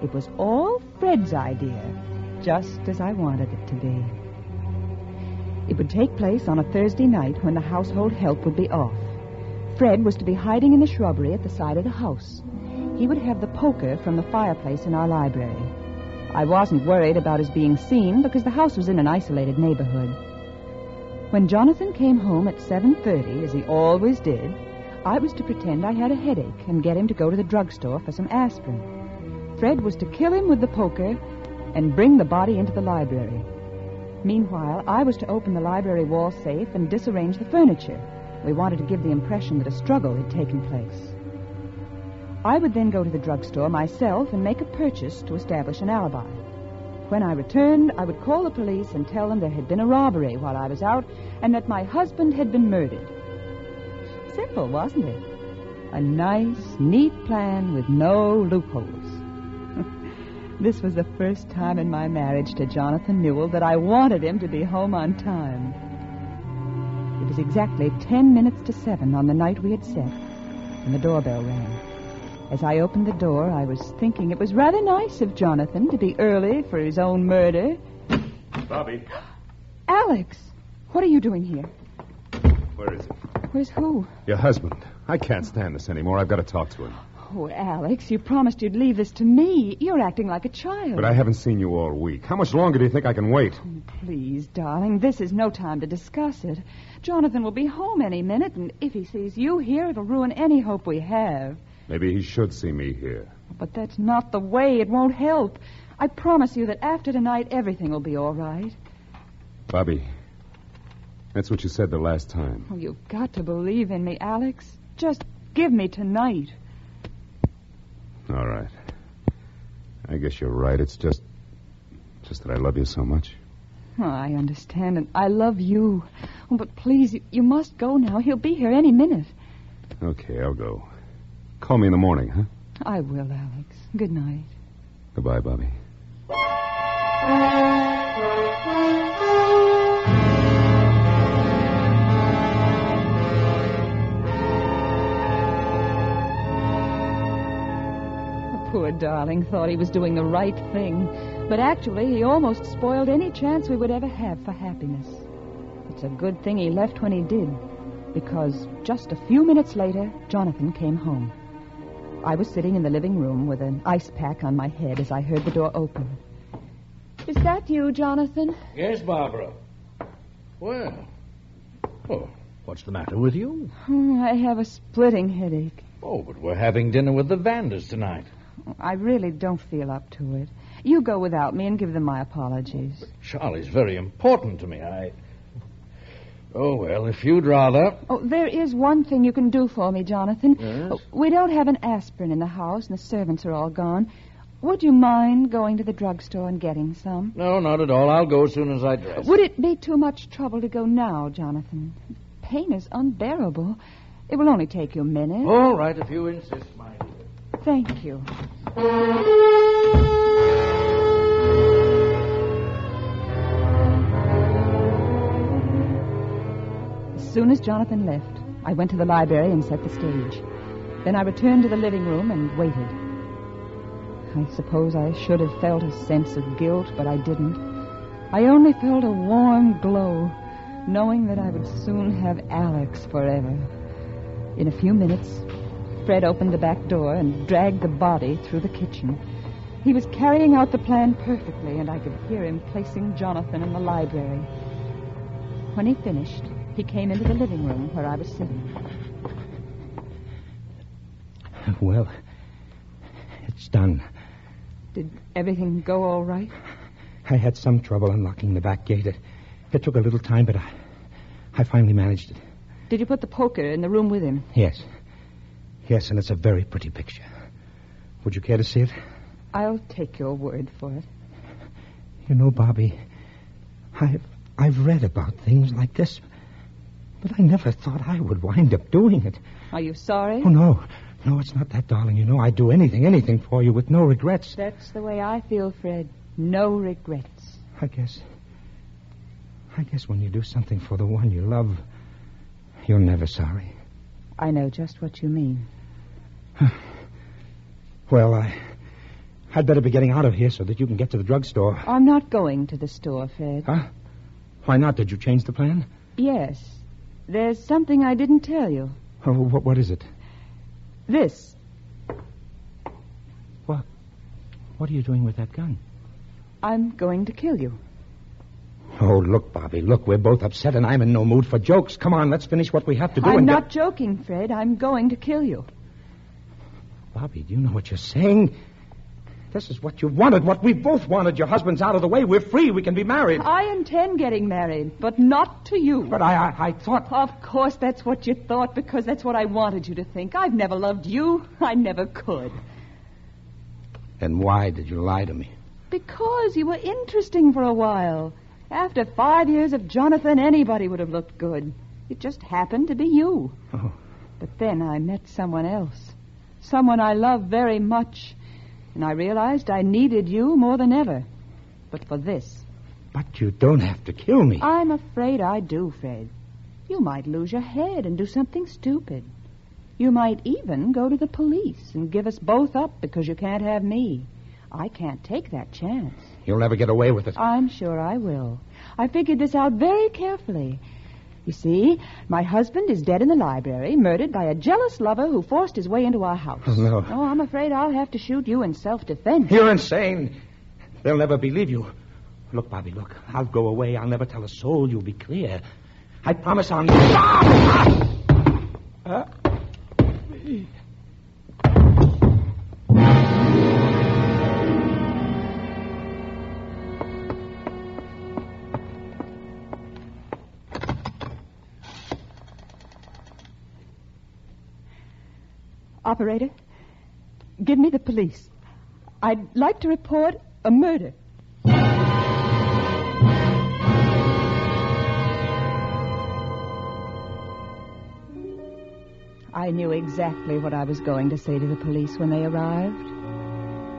S: It was all Fred's idea, just as I wanted it to be. It would take place on a Thursday night when the household help would be off. Fred was to be hiding in the shrubbery at the side of the house. He would have the poker from the fireplace in our library. I wasn't worried about his being seen because the house was in an isolated neighborhood. When Jonathan came home at 7:30, as he always did, I was to pretend I had a headache and get him to go to the drugstore for some aspirin. Fred was to kill him with the poker and bring the body into the library. Meanwhile, I was to open the library wall safe and disarrange the furniture. We wanted to give the impression that a struggle had taken place. I would then go to the drugstore myself and make a purchase to establish an alibi. When I returned, I would call the police and tell them there had been a robbery while I was out and that my husband had been murdered. Simple, wasn't it? A nice, neat plan with no loopholes. This was the first time in my marriage to Jonathan Newell that I wanted him to be home on time. It was exactly 10 minutes to 7 on the night we had set when the doorbell rang. As I opened the door, I was thinking it was rather nice of Jonathan to be early for his own murder.
B: Bobby.
S: Alex, what are you doing here?
B: Where is he?
S: Where's who?
B: Your husband. I can't stand this anymore. I've got to talk to him.
S: Oh, Alex, you promised you'd leave this to me. You're acting like a child.
B: But I haven't seen you all week. How much longer do you think I can wait?
S: Oh, please, darling, this is no time to discuss it. Jonathan will be home any minute, and if he sees you here, it'll ruin any hope we have.
B: Maybe he should see me here.
S: But that's not the way. It won't help. I promise you that after tonight, everything will be all right.
B: Bobby, that's what you said the last time.
S: Oh, you've got to believe in me, Alex. Just give me tonight.
B: All right. I guess you're right. It's just that I love you so much.
S: Oh, I understand, and I love you. Oh, but please, you must go now. He'll be here any minute.
B: Okay, I'll go. Call me in the morning, huh?
S: I will, Alex. Good night.
B: Goodbye, Bobby.
S: Poor darling thought he was doing the right thing, but actually he almost spoiled any chance we would ever have for happiness. It's a good thing he left when he did, because just a few minutes later, Jonathan came home. I was sitting in the living room with an ice pack on my head as I heard the door open. Is that you, Jonathan?
N: Yes, Barbara. Well, what's the matter with you?
S: Oh, I have a splitting headache.
N: Oh, but we're having dinner with the Vanders tonight.
S: I really don't feel up to it. You go without me and give them my apologies.
N: But Charlie's very important to me. Oh, well, if you'd rather...
S: Oh, there is one thing you can do for me, Jonathan.
N: Yes?
S: We don't have an aspirin in the house, and the servants are all gone. Would you mind going to the drugstore and getting some?
N: No, not at all. I'll go as soon as I dress.
S: Would it be too much trouble to go now, Jonathan? Pain is unbearable. It will only take you a minute.
N: All right, if you insist, my dear.
S: Thank you. As soon as Jonathan left, I went to the library and set the stage. Then I returned to the living room and waited. I suppose I should have felt a sense of guilt, but I didn't. I only felt a warm glow, knowing that I would soon have Alex forever. In a few minutes, Fred opened the back door and dragged the body through the kitchen. He was carrying out the plan perfectly, and I could hear him placing Jonathan in the library. When he finished, he came into the living room where I was sitting.
E: Well, it's done.
S: Did everything go all right?
E: I had some trouble unlocking the back gate. It took a little time, but I finally managed it.
S: Did you put the poker in the room with him?
E: Yes. Yes, and it's a very pretty picture. Would you care to see it?
S: I'll take your word for it.
E: You know, Bobby, I've read about things like this, but I never thought I would wind up doing it.
S: Are you sorry?
E: Oh, no. No, it's not that, darling. You know I'd do anything for you with no regrets.
S: That's the way I feel, Fred. No regrets.
E: I guess when you do something for the one you love, you're never sorry.
S: I know just what you mean.
E: Well, I'd better be getting out of here so that you can get to the drugstore.
S: I'm not going to the store, Fred.
E: Huh? Why not? Did you change the plan?
S: Yes. There's something I didn't tell you.
E: Oh, what is it?
S: This.
E: What are you doing with that gun?
S: I'm going to kill you.
E: Oh, look, Bobby, look, we're both upset and I'm in no mood for jokes. Come on, let's finish what we have to do.
S: I'm not joking, Fred. I'm going to kill you.
E: Bobby, do you know what you're saying? This is what you wanted, what we both wanted. Your husband's out of the way. We're free. We can be married.
S: I intend getting married, but not to you.
E: But I thought...
S: Of course that's what you thought, because that's what I wanted you to think. I've never loved you. I never could.
E: Then why did you lie to me?
S: Because you were interesting for a while. After 5 years of Jonathan, anybody would have looked good. It just happened to be you.
E: Oh.
S: But then I met someone else. Someone I love very much. And I realized I needed you more than ever. But for this.
E: But you don't have to kill me.
S: I'm afraid I do, Fred. You might lose your head and do something stupid. You might even go to the police and give us both up because you can't have me. I can't take that chance.
E: You'll never get away with it.
S: I'm sure I will. I figured this out very carefully. You see, my husband is dead in the library, murdered by a jealous lover who forced his way into our house.
E: Oh, no.
S: Oh, I'm afraid I'll have to shoot you in self-defense.
E: You're insane. They'll never believe you. Look, Bobby, look. I'll go away. I'll never tell a soul. You'll be clear. I promise I'll never...
S: Operator, give me the police. I'd like to report a murder. I knew exactly what I was going to say to the police when they arrived.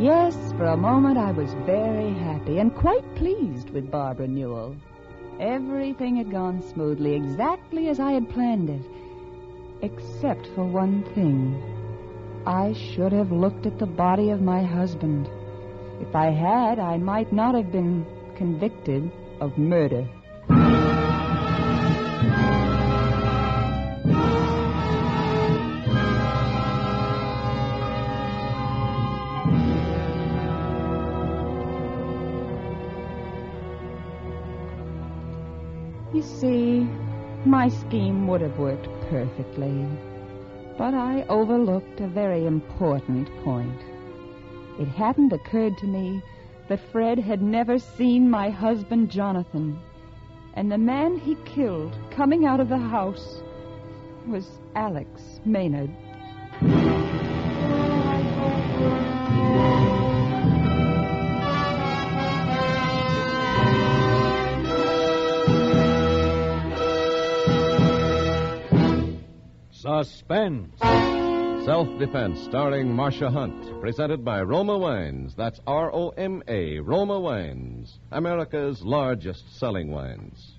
S: Yes, for a moment I was very happy and quite pleased with Barbara Newell. Everything had gone smoothly, exactly as I had planned it. Except for one thing. I should have looked at the body of my husband. If I had, I might not have been convicted of murder. You see, my scheme would have worked perfectly. But I overlooked a very important point. It hadn't occurred to me that Fred had never seen my husband, Jonathan. And the man he killed coming out of the house was Alex Maynard.
A: Suspense.
C: Self-Defense, starring Marcia Hunt, presented by Roma Wines. That's R-O-M-A, Roma Wines, America's largest selling wines.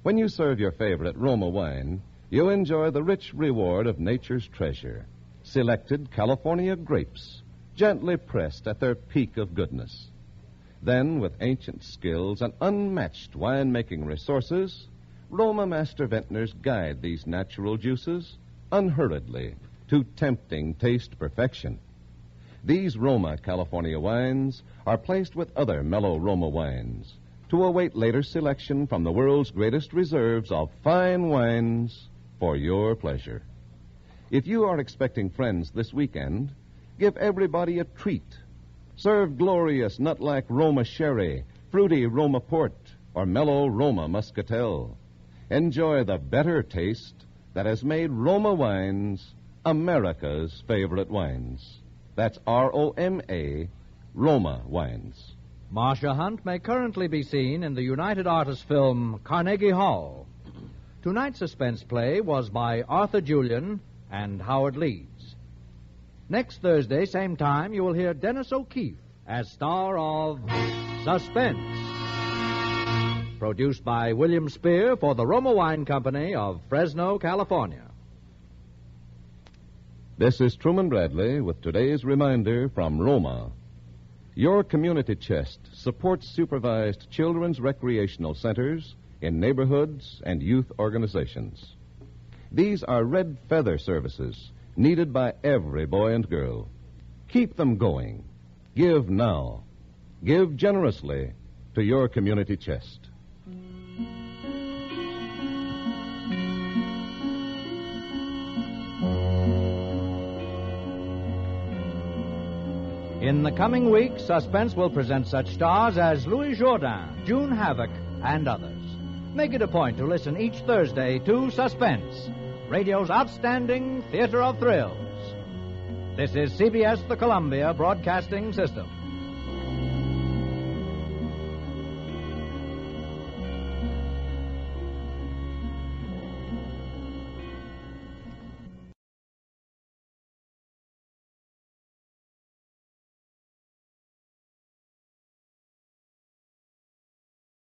C: When you serve your favorite Roma wine, you enjoy the rich reward of nature's treasure, selected California grapes, gently pressed at their peak of goodness. Then, with ancient skills and unmatched wine-making resources, Roma master vintners guide these natural juices unhurriedly to tempting taste perfection. These Roma California wines are placed with other mellow Roma wines to await later selection from the world's greatest reserves of fine wines for your pleasure. If you are expecting friends this weekend, give everybody a treat. Serve glorious nut-like Roma sherry, fruity Roma port, or mellow Roma muscatel. Enjoy the better taste that has made Roma wines America's favorite wines. That's R-O-M-A, Roma wines.
A: Marcia Hunt may currently be seen in the United Artists film Carnegie Hall. Tonight's suspense play was by Arthur Julian and Howard Leeds. Next Thursday, same time, you will hear Dennis O'Keefe as star of Suspense. Produced by William Spear for the Roma Wine Company of Fresno, California.
C: This is Truman Bradley with today's reminder from Roma. Your community chest supports supervised children's recreational centers in neighborhoods and youth organizations. These are red feather services needed by every boy and girl. Keep them going. Give now. Give generously to your community chest.
A: In the coming week, Suspense will present such stars as Louis Jourdain, June Havoc, and others. Make it a point to listen each Thursday to Suspense, radio's outstanding theater of thrills. This is CBS, the Columbia Broadcasting System.